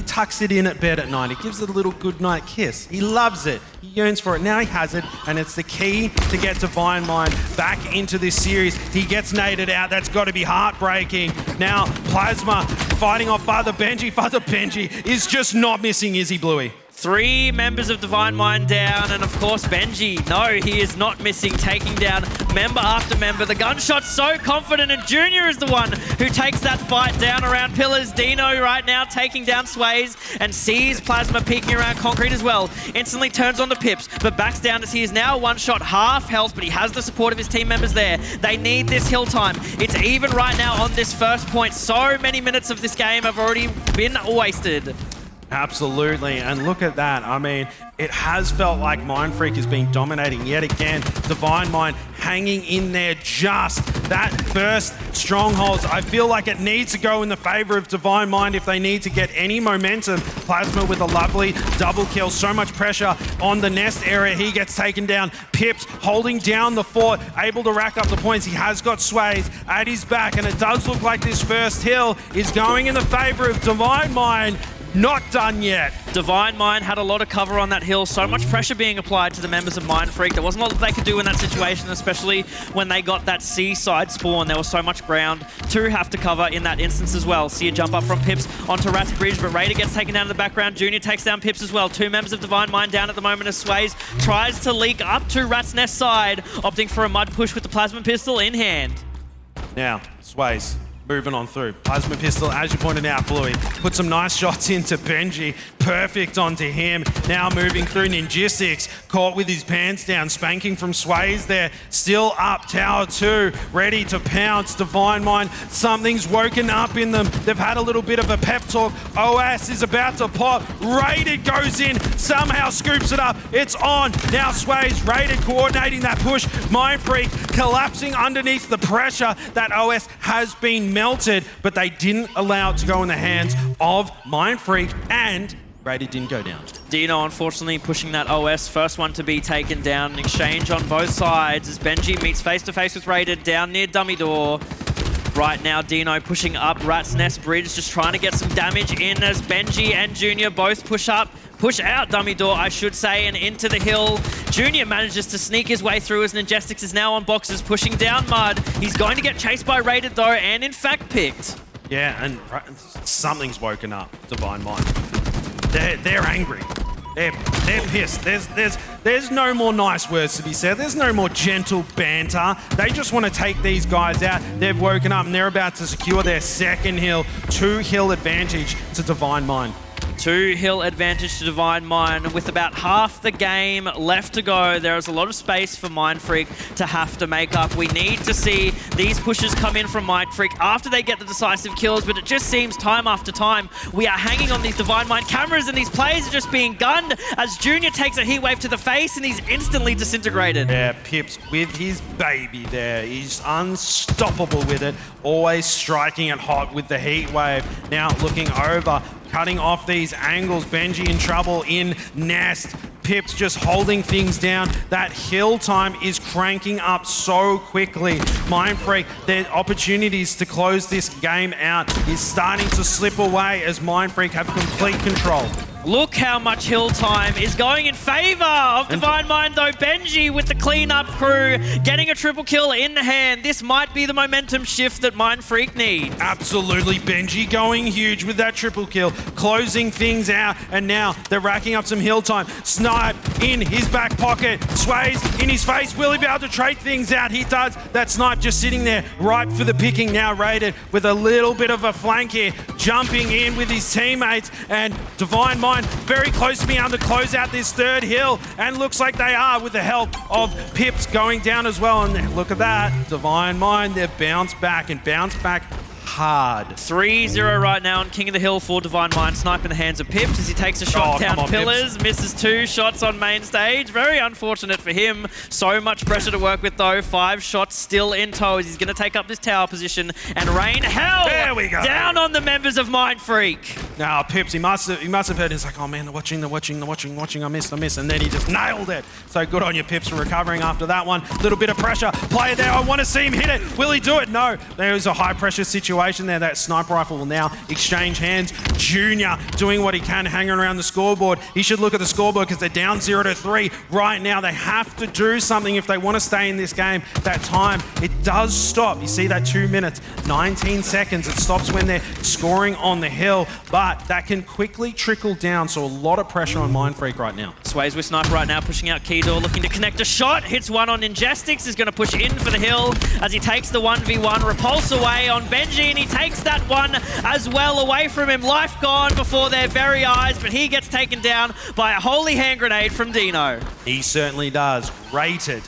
tucks it in at bed at night. He gives it a little goodnight kiss. He loves it. He yearns for it. Now he has it, and it's the key to get Divine Mind back into this series. He gets naded out. That's got to be heartbreaking. Now Plasma fighting off Father Benjy. Father Benjy is just not missing, is he, Bluey? 3 members of Divine Mind down, and of course Benjy, no, he is not missing, taking down member after member. The gunshot's so confident, and Junior is the one who takes that fight down around pillars. Deano right now taking down Swayz, and sees Plasma peeking around concrete as well. Instantly turns on the Pipz, but backs down as he is now 1 shot, half health, but he has the support of his team members there. They need this hill time. It's even right now on this first point. So many minutes of this game have already been wasted. Absolutely, and look at that. I mean, it has felt like Mindfreak has been dominating yet again. Divine Mind hanging in there just that first Strongholds. I feel like it needs to go in the favor of Divine Mind if they need to get any momentum. Plasma with a lovely double kill. So much pressure on the nest area. He gets taken down. Pipz holding down the fort, able to rack up the points. He has got Swayz at his back, and it does look like this first hill is going in the favor of Divine Mind. Not done yet. Divine Mind had a lot of cover on that hill, so much pressure being applied to the members of Mindfreak. There wasn't a lot that they could do in that situation, especially when they got that seaside spawn. There was so much ground to have to cover in that instance as well. See a jump up from Pipz onto Rat's Bridge, but Raider gets taken down in the background. Junior takes down Pipz as well. 2 members of Divine Mind down at the moment as Swayz tries to leak up to Rat's Nest side, opting for a mud push with the plasma pistol in hand. Now, Swayz moving on through. Plasma pistol, as you pointed out, Bluey, put some nice shots into Benjy. Perfect onto him. Now moving through Ninjestics, caught with his pants down, spanking from Swayz there. Still up, tower 2, ready to pounce. Divine Mind, something's woken up in them. They've had a little bit of a pep talk. OS is about to pop. Raided goes in, somehow scoops it up. It's on. Now Swayz, Raided coordinating that push. Mindfreak collapsing underneath the pressure. That OS has been melted, but they didn't allow it to go in the hands of Mindfreak, and Rated didn't go down. Deano unfortunately pushing that OS, first one to be taken down. An exchange on both sides as Benjy meets face-to-face with Rated down near dummy door. Right now, Deano pushing up Rat's Nest Bridge, just trying to get some damage in as Benjy and Junior both push out dummy door, I should say, and into the hill. Junior manages to sneak his way through as Ninjestics is now on boxes, pushing down Mud. He's going to get chased by Rated though, and in fact picked. Yeah, and something's woken up Divine Mind. They're angry. They're pissed. There's no more nice words to be said. There's no more gentle banter. They just want to take these guys out. They've woken up and they're about to secure their second hill. 2-hill advantage to Divine Mind. 2-hill advantage to Divine Mind. With about half the game left to go, there is a lot of space for Mindfreak to have to make up. We need to see these pushes come in from Mindfreak after they get the decisive kills, but it just seems time after time we are hanging on these Divine Mind cameras and these plays are just being gunned as Junior takes a heat wave to the face and he's instantly disintegrated. Yeah, Pipz with his baby there. He's unstoppable with it, always striking it hot with the heat wave. Now looking over, cutting off these angles. Benjy in trouble in Nest. Pipz just holding things down. That hill time is cranking up so quickly. Mindfreak, their opportunities to close this game out is starting to slip away as Mindfreak have complete control. Look how much hill time is going in favor of Divine Mind though. Benjy with the cleanup crew getting a triple kill in hand. This might be the momentum shift that Mindfreak need. Absolutely, Benjy going huge with that triple kill, closing things out, and now they're racking up some hill time. Snipe in his back pocket, Swayz in his face. Will he be able to trade things out? He does. That snipe just sitting there ripe for the picking now. Rated with a little bit of a flank here, jumping in with his teammates, and Divine Mind very close to being able to close out this third hill, and looks like they are with the help of Pipz going down as well. And look at that, Divine Mind, they've bounced back and bounced back hard. 3-0 right now on King of the Hill for Divine Mind. Snipe in the hands of Pipz as he takes a shot down pillars, Pipz misses 2 shots on main stage. Very unfortunate for him. So much pressure to work with though. 5 shots still in tow as he's going to take up this tower position and rain hell there we go. Down on the members of Mindfreak. Now Pipz, he must have heard. He's like, oh man, they're watching. I missed, and then he just nailed it. So good on you, Pipz, for recovering after that one. Little bit of pressure. Player there. I want to see him hit it. Will he do it? No. There's a high pressure situation there. That sniper rifle will now exchange hands. Junior doing what he can, hanging around the scoreboard. He should look at the scoreboard because they're down 0-3 right now. They have to do something if they want to stay in this game. That time, it does stop. You see that 2 minutes, 19 seconds. It stops when they're scoring on the hill, but that can quickly trickle down. So a lot of pressure on Mindfreak right now. Swayz with sniper right now, pushing out key door, looking to connect a shot. Hits one on Ninjestics, is going to push in for the hill as he takes the 1v1. Repulse away on Benjy, and he takes that one as well away from him. Life gone before their very eyes, but he gets taken down by a holy hand grenade from Deano. He certainly does. Rated,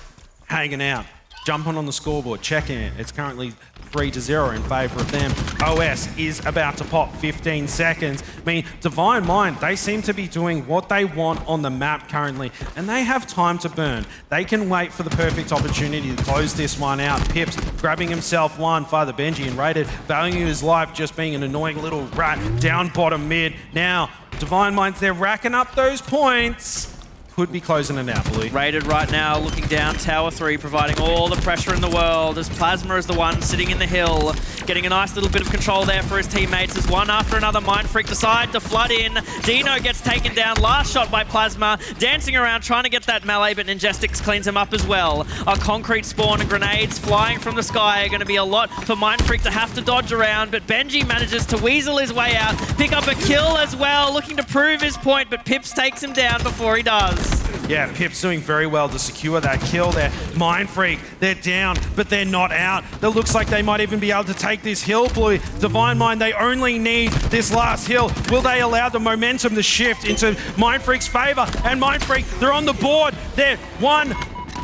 hanging out, jumping on the scoreboard, checking it. It's currently 3-0 in favour of them. OS is about to pop 15 seconds. I mean, Divine Mind, they seem to be doing what they want on the map currently, and they have time to burn. They can wait for the perfect opportunity to close this one out. Pipz grabbing himself one, Father Benjy, and Rated valuing his life, just being an annoying little rat down bottom mid. Now, Divine Minds, they're racking up those points. Could be closing it out, Bluey. Rated right now, looking down Tower 3, providing all the pressure in the world as Plasma is the one sitting in the hill, getting a nice little bit of control there for his teammates as one after another Mindfreak decide to flood in. Deano gets taken down, last shot by Plasma, dancing around trying to get that melee, but Ninjestics cleans him up as well. A concrete spawn and grenades flying from the sky are going to be a lot for Mindfreak to have to dodge around, but Benjy manages to weasel his way out, pick up a kill as well, looking to prove his point, but Pipz takes him down before he does. Yeah, Pipz doing very well to secure that kill there. Mindfreak, they're down, but they're not out. It looks like they might even be able to take this hill, Blue. Divine Mind, they only need this last hill. Will they allow the momentum to shift into Mindfreak's favor? And Mindfreak, they're on the board. They're one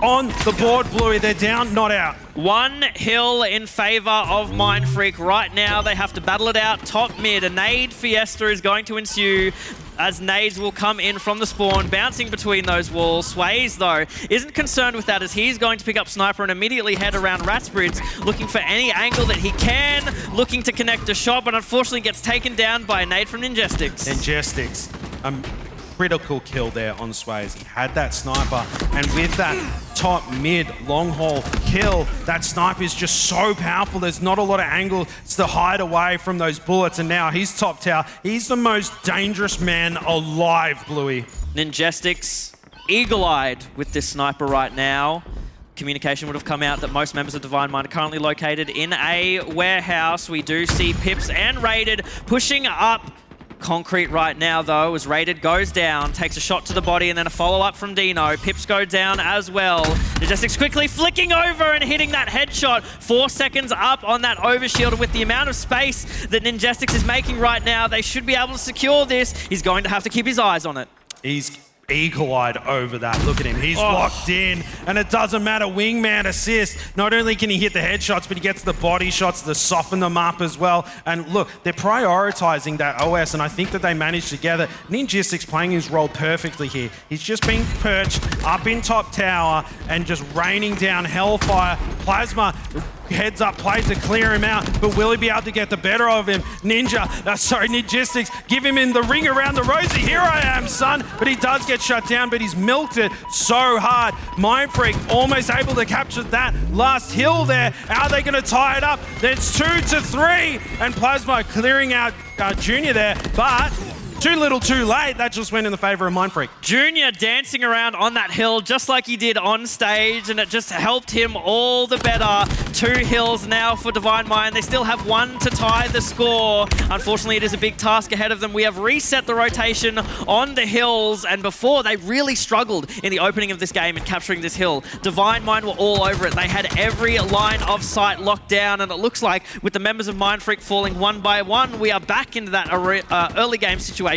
on the board, Bluey. They're down, not out. 1 hill in favor of Mindfreak. Right now, they have to battle it out top mid. A nade fiesta is going to ensue. as nades will come in from the spawn, bouncing between those walls. Swayz, though, isn't concerned with that as he's going to pick up Sniper and immediately head around Ratsbridge, looking for any angle that he can, looking to connect a shot, but unfortunately gets taken down by a nade from Ninjestics. Ninjestics, critical kill there on Swayz. He had that sniper, and with that top mid long haul kill, that sniper is just so powerful. There's not a lot of angles to hide away from those bullets, and now he's top tower. He's the most dangerous man alive, Bluey. Ninjestics, eagle-eyed with this sniper right now. Communication would have come out that most members of Divine Mind are currently located in a warehouse. We do see Pipz and Rated pushing up concrete right now, though, as Rated goes down, takes a shot to the body, and then a follow-up from Deano. Pipz go down as well. Ninjestics quickly flicking over and hitting that headshot. 4 seconds up on that overshield. With the amount of space that Ninjestics is making right now, they should be able to secure this. He's going to have to keep his eyes on it. He's eagle-eyed over that. Look at him. He's locked in, and it doesn't matter. Wingman assist. Not only can he hit the headshots, but he gets the body shots to soften them up as well. And look, they're prioritizing that OS, and I think that they managed together. Ninjestics playing his role perfectly here. He's just being perched up in top tower and just raining down hellfire. Plasma heads up play to clear him out, but will he be able to get the better of him? Ninjestics, give him in the ring around the rosy. Here I am, son. But he does get shut down, but he's milked it so hard. Mindfreak almost able to capture that last hill there. Are they going to tie it up? It's 2-3, and Plasma clearing out Junior there, but too little, too late. That just went in the favor of Mindfreak. Junior dancing around on that hill just like he did on stage, and it just helped him all the better. 2 hills now for Divine Mind. They still have 1 to tie the score. Unfortunately, it is a big task ahead of them. We have reset the rotation on the hills, and before they really struggled in the opening of this game in capturing this hill. Divine Mind were all over it. They had every line of sight locked down, and it looks like with the members of Mindfreak falling 1 by 1, we are back into that early game situation.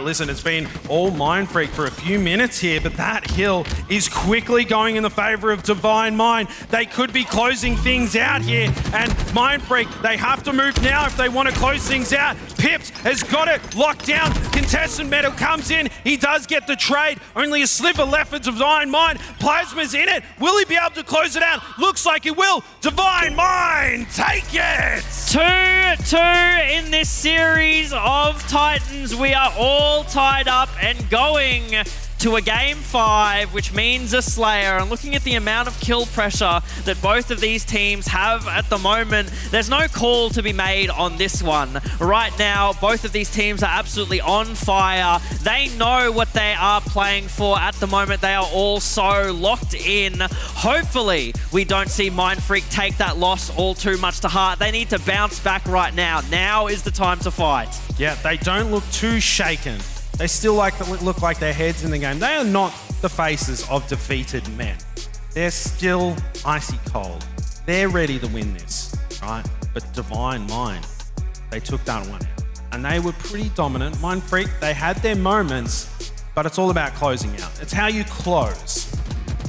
Listen, it's been all Mindfreak for a few minutes here, but that hill is quickly going in the favor of Divine Mind. They could be closing things out here, and Mindfreak, they have to move now if they want to close things out. Pipz has got it locked down. Contestant medal comes in. He does get the trade. Only a sliver left for Divine Mind. Plasma's in it. Will he be able to close it out? Looks like he will. Divine Mind, take it! 2-2 in this series of Titans. We are all tied up and going to a game 5, which means a Slayer. And looking at the amount of kill pressure that both of these teams have at the moment, there's no call to be made on this one. Right now, both of these teams are absolutely on fire. They know what they are playing for at the moment. They are all so locked in. Hopefully, we don't see Mindfreak take that loss all too much to heart. They need to bounce back right now. Now is the time to fight. Yeah, they don't look too shaken. They still look like their heads in the game. They are not the faces of defeated men. They're still icy cold. They're ready to win this, right? But Divine Mind, they took that one out. And they were pretty dominant. Mindfreak, they had their moments, but it's all about closing out. It's how you close.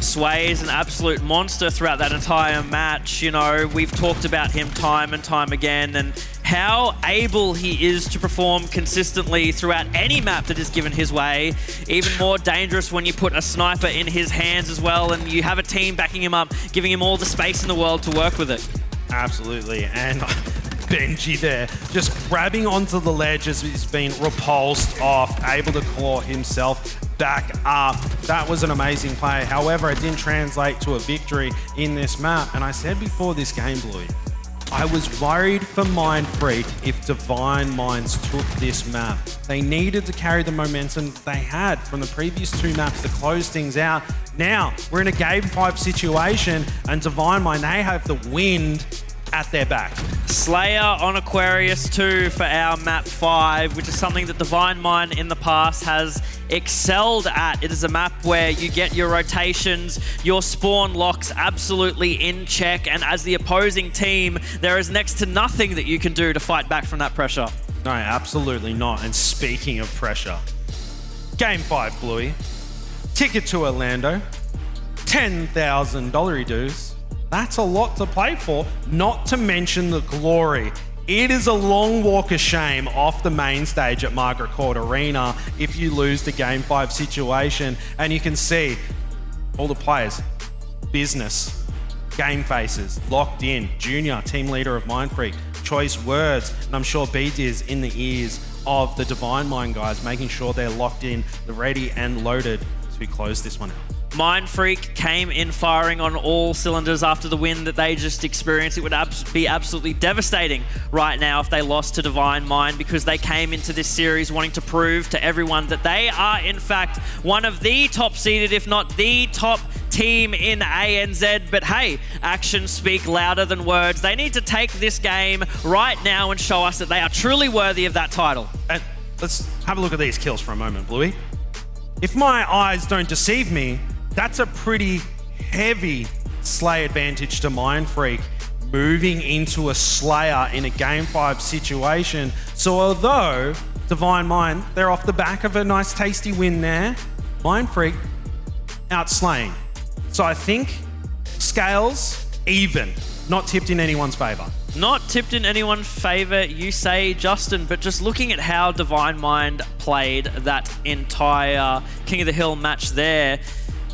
Swayz, an absolute monster throughout that entire match. You know, we've talked about him time and time again, and how able he is to perform consistently throughout any map that is given his way. Even more dangerous when you put a sniper in his hands as well, and you have a team backing him up, giving him all the space in the world to work with it. Absolutely, and Benjy there, just grabbing onto the ledge as he's been repulsed off, able to claw himself back up. That was an amazing play. However, it didn't translate to a victory in this map. And I said before this game, Bluey, I was worried for Mindfreak if Divine Minds took this map. They needed to carry the momentum they had from the previous 2 maps to close things out. Now, we're in a game 5 situation, and Divine Mind, they have the wind at their back. Slayer on Aquarius 2 for our map 5, which is something that Divine Mind in the past has excelled at. It is a map where you get your rotations, your spawn locks absolutely in check, and as the opposing team, there is next to nothing that you can do to fight back from that pressure. No, absolutely not. And speaking of pressure, game 5, Bluey. Ticket to Orlando, $10,000 dues. That's a lot to play for, not to mention the glory. It is a long walk of shame off the main stage at Margaret Court Arena if you lose the Game 5 situation. And you can see all the players, business, game faces, locked in. Junior, team leader of Mindfreak, choice words, and I'm sure BD is in the ears of the Divine Mind guys, making sure they're locked in, ready and loaded to close this one out. Mindfreak came in firing on all cylinders after the win that they just experienced. It would be absolutely devastating right now if they lost to Divine Mind, because they came into this series wanting to prove to everyone that they are in fact one of the top seeded, if not the top team in ANZ. But hey, actions speak louder than words. They need to take this game right now and show us that they are truly worthy of that title. And let's have a look at these kills for a moment, Bluey. If my eyes don't deceive me, that's a pretty heavy slay advantage to Mindfreak, moving into a Slayer in a Game 5 situation. So although Divine Mind, they're off the back of a nice tasty win there, Mindfreak outslaying. So I think scales even, not tipped in anyone's favor. Not tipped in anyone's favor, you say, Justin, but just looking at how Divine Mind played that entire King of the Hill match there,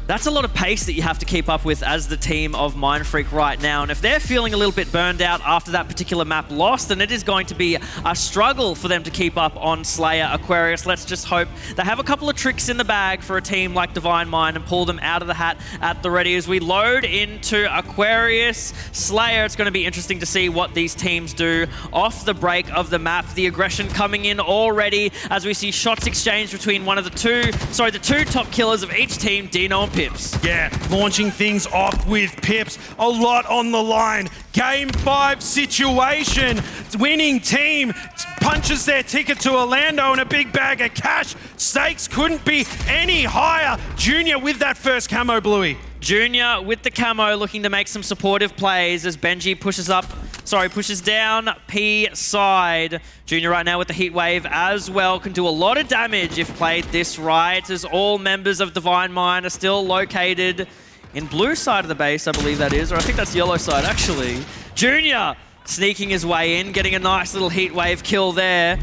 that's a lot of pace that you have to keep up with as the team of Mindfreak right now. And if they're feeling a little bit burned out after that particular map lost, then it is going to be a struggle for them to keep up on Slayer Aquarius. Let's just hope they have a couple of tricks in the bag for a team like Divine Mind and pull them out of the hat at the ready. As we load into Aquarius Slayer, it's going to be interesting to see what these teams do off the break of the map. The aggression coming in already as we see shots exchanged between the two top killers of each team, Deano and Pipz. Yeah, launching things off with Pipz. A lot on the line. Game 5 situation. Winning team punches their ticket to Orlando and a big bag of cash. Stakes couldn't be any higher. Junior with that first camo, Bluey. Junior with the camo looking to make some supportive plays as Benjy pushes down P side. Junior right now with the heat wave as well can do a lot of damage if played this right, as all members of Divine Mind are still located in blue side of the base, I believe that is, or I think that's yellow side actually. Junior sneaking his way in, getting a nice little heat wave kill there.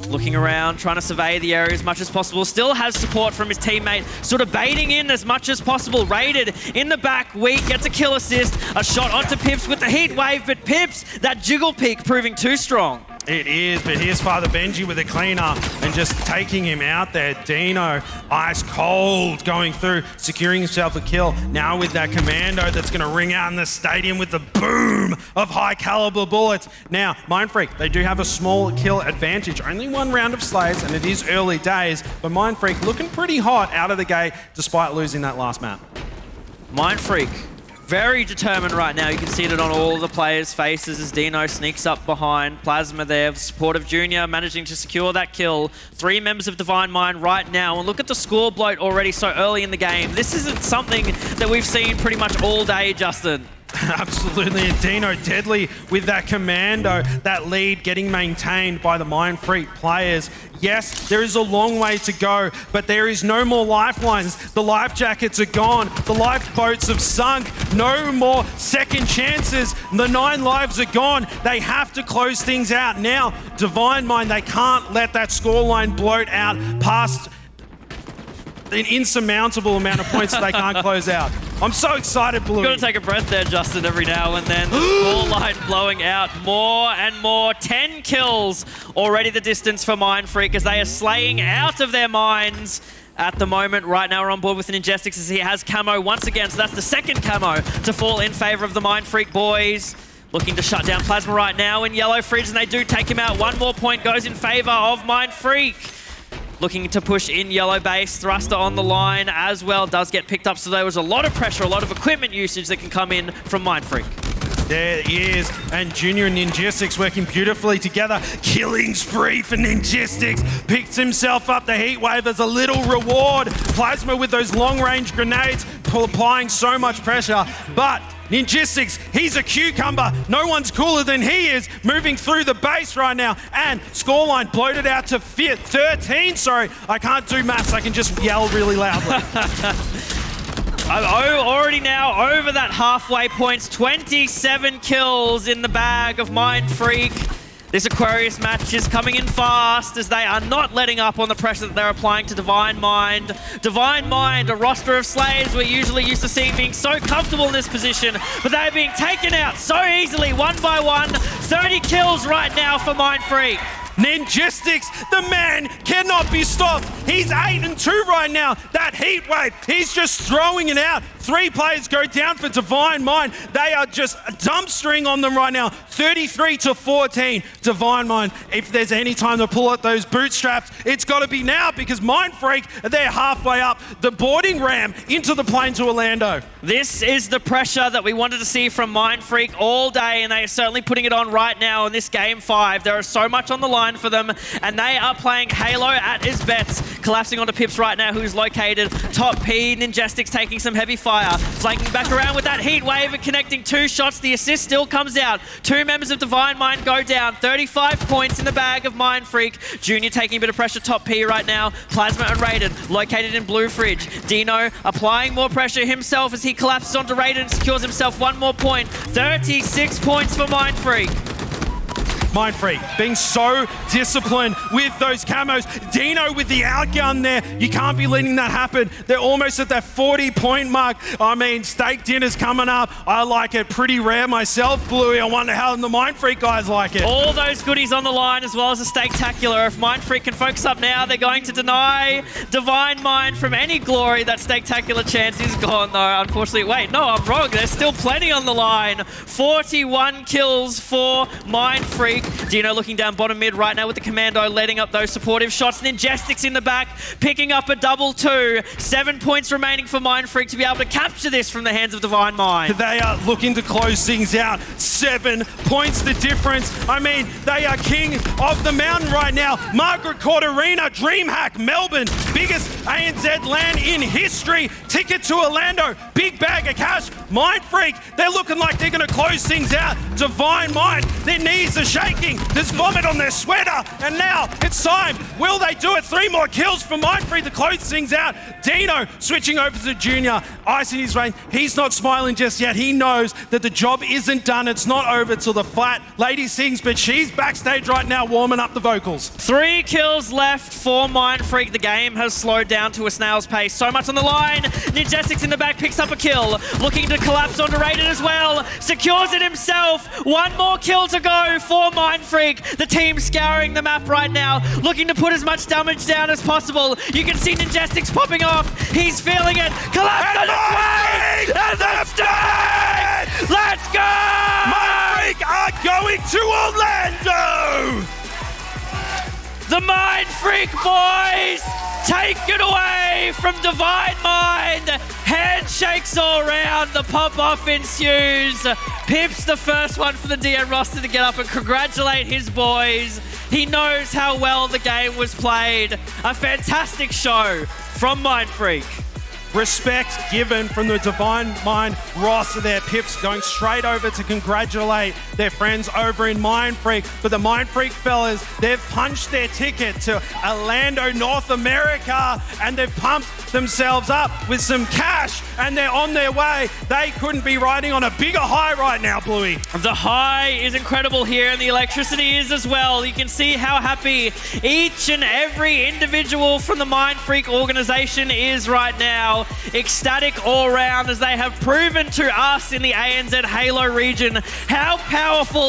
Looking around, trying to survey the area as much as possible. Still has support from his teammate, sort of baiting in as much as possible. Raided in the back, weak, gets a kill assist. A shot onto Pipz with the heat wave, but Pipz, that jiggle peak proving too strong. It is, but here's Father Benjy with a cleaner and just taking him out there. Deano, ice cold, going through, securing himself a kill. Now with that commando that's going to ring out in the stadium with the boom of high caliber bullets. Now, Mindfreak, they do have a small kill advantage. Only one round of slays, and it is early days, but Mindfreak looking pretty hot out of the gate despite losing that last map. Mindfreak, very determined right now. You can see it on all the players' faces as Deano sneaks up behind. Plasma there with support of Junior, managing to secure that kill. 3 members of Divine Mind right now. And look at the score bloat already so early in the game. This isn't something that we've seen pretty much all day, Justin. Absolutely, and Deano deadly with that commando, that lead getting maintained by the Mindfreak players. Yes, there is a long way to go, but there is no more lifelines. The life jackets are gone. The lifeboats have sunk. No more second chances. The 9 lives are gone. They have to close things out now. Divine Mind, they can't let that scoreline bloat out past an insurmountable amount of points that they can't close out. I'm so excited, Blue. You've got to take a breath there, Justin, every now and then. The scoreline blowing out more and more. 10 kills already the distance for Mindfreak as they are slaying out of their minds at the moment. Right now we're on board with Ninjestics as he has camo once again. So that's the second camo to fall in favor of the Mindfreak boys. Looking to shut down Plasma right now in yellow fridge, and they do take him out. 1 more point goes in favor of Mindfreak. Looking to push in yellow base. Thruster on the line as well. Does get picked up, so there was a lot of pressure, a lot of equipment usage that can come in from Mindfreak. There he is, and Junior and Ninjestics working beautifully together. Killing spree for Ninjestics. Picks himself up the heat wave as a little reward. Plasma with those long-range grenades, applying so much pressure. But Ninjestics, he's a cucumber. No one's cooler than he is, moving through the base right now. And scoreline bloated out to 13. Sorry, I can't do maths. I can just yell really loudly. Already now over that halfway points. 27 kills in the bag of Mindfreak. This Aquarius match is coming in fast as they are not letting up on the pressure that they're applying to Divine Mind. Divine Mind, a roster of slaves we're usually used to seeing being so comfortable in this position, but they're being taken out so easily, one by one. 30 kills right now for Mindfreak. Ninjestics, the man cannot be stopped. He's 8-2 right now. That heat wave, he's just throwing it out. 3 players go down for Divine Mind. They are just dumpstering on them right now. 33-14. Divine Mind, if there's any time to pull out those bootstraps, it's got to be now because Mindfreak, they're halfway up the boarding ramp into the plane to Orlando. This is the pressure that we wanted to see from Mindfreak all day, and they are certainly putting it on right now in this Game 5. There is so much on the line for them, and they are playing Halo at his best. Collapsing onto Pipz right now, who's located top P. Ninjestics taking some heavy fire. Flanking back around with that heat wave and connecting 2 shots. The assist still comes out. 2 members of Divine Mind go down. 35 points in the bag of Mindfreak. Junior taking a bit of pressure top P right now. Plasma and Raiden located in Blue Fridge. Deano applying more pressure himself as he collapses onto Raiden and secures himself 1 more point. 36 points for Mindfreak. Mindfreak being so disciplined with those camos. Deano with the outgun there. You can't be letting that happen. They're almost at that 40-point mark. I mean, steak dinner's coming up. I like it pretty rare myself, Bluey. I wonder how the Mindfreak guys like it. All those goodies on the line as well as a Steaktacular. If Mindfreak can focus up now, they're going to deny Divine Mind from any glory. That Steaktacular chance is gone though, unfortunately. Wait, no, I'm wrong. There's still plenty on the line. 41 kills for Mindfreak. Deano looking down bottom mid right now with the Commando letting up those supportive shots. Ninjestics in the back, picking up a double 2. 7 points remaining for Mindfreak to be able to capture this from the hands of Divine Mind. They are looking to close things out. 7 points the difference. I mean, they are king of the mountain right now. Margaret Court Arena, DreamHack, Melbourne, biggest ANZ land in history. Ticket to Orlando, big bag of cash. Mindfreak, they're looking like they're going to close things out. Divine Mind, their knees are shaking. There's vomit on their sweater, and now it's time. Will they do it? 3 more kills for Mindfreak to close things out. Deano switching over to Junior. Ice in his veins. He's not smiling just yet. He knows that the job isn't done. It's not over till the flat lady sings, but she's backstage right now warming up the vocals. 3 kills left for Mindfreak. The game has slowed down to a snail's pace. So much on the line. Ninjestics in the back picks up a kill. Looking to collapse onto Raiden as well. Secures it himself. 1 more kill to go for Mindfreak. The team scouring the map right now, looking to put as much damage down as possible. You can see Ninjestics popping off. He's feeling it. Collapse on his way! And that's dead! Let's go! Mindfreak are going to Orlando! The Mindfreak boys take it away from Divine Mind. Handshakes all around. The pop-off ensues. Pipz the first one for the DN roster to get up and congratulate his boys. He knows how well the game was played. A fantastic show from Mindfreak. Respect given from the Divine Mind roster there. Pipz going straight over to congratulate their friends over in Mindfreak. But the Mindfreak fellas, they've punched their ticket to Orlando, North America, and they've pumped themselves up with some cash, and they're on their way. They couldn't be riding on a bigger high right now, Bluey. The high is incredible here, and the electricity is as well. You can see how happy each and every individual from the Mindfreak organization is right now. Ecstatic all round as they have proven to us in the ANZ Halo region how powerful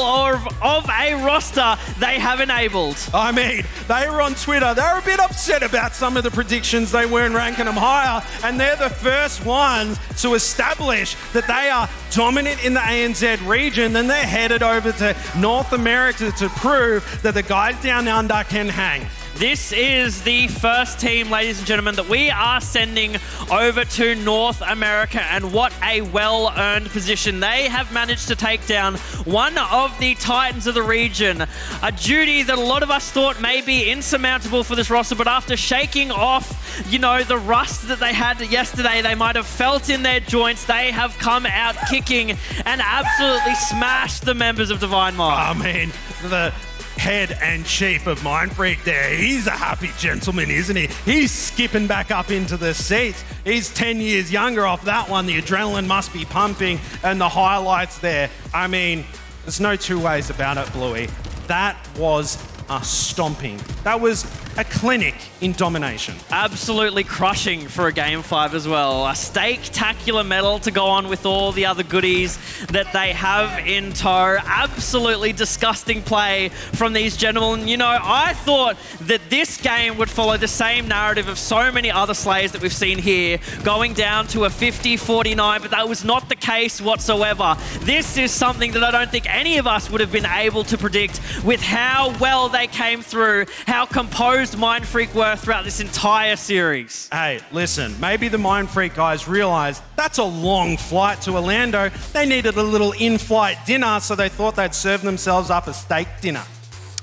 of a roster they have enabled. I mean, they were on Twitter. They were a bit upset about some of the predictions. They weren't ranking them higher, and they're the first ones to establish that they are dominant in the ANZ region. Then they're headed over to North America to prove that the guys down under can hang. This is the first team, ladies and gentlemen, that we are sending over to North America, and what a well-earned position. They have managed to take down one of the titans of the region, a duty that a lot of us thought may be insurmountable for this roster, but after shaking off, you know, the rust that they had yesterday, they might have felt in their joints, they have come out kicking and absolutely smashed the members of Divine Mind. I mean, the head and chief of Mindfreak there. He's a happy gentleman, isn't he? He's skipping back up into the seats. He's 10 years younger off that one. The adrenaline must be pumping, and the highlights there. I mean, there's no two ways about it, Bluey. That was a stomping. That was a clinic in domination. Absolutely crushing for a Game 5 as well. A stake-tacular medal to go on with all the other goodies that they have in tow. Absolutely disgusting play from these gentlemen. You know, I thought that this game would follow the same narrative of so many other Slays that we've seen here, going down to a 50-49, but that was not the case whatsoever. This is something that I don't think any of us would have been able to predict with how well they came through, how composed Mindfreak were throughout this entire series. Hey, listen, maybe the Mindfreak guys realized that's a long flight to Orlando. They needed a little in-flight dinner, so they thought they'd serve themselves up a steak dinner.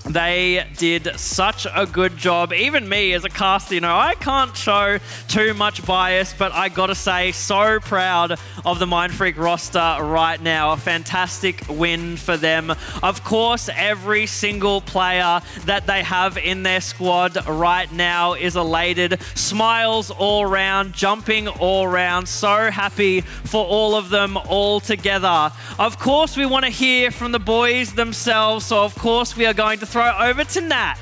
They did such a good job. Even me as a caster, you know, I can't show too much bias, but I gotta say, so proud of the Mindfreak roster right now. A fantastic win for them. Of course, every single player that they have in their squad right now is elated. Smiles all around, jumping all around. So happy for all of them all together. Of course, we want to hear from the boys themselves, so of course we are going to throw over to Nat.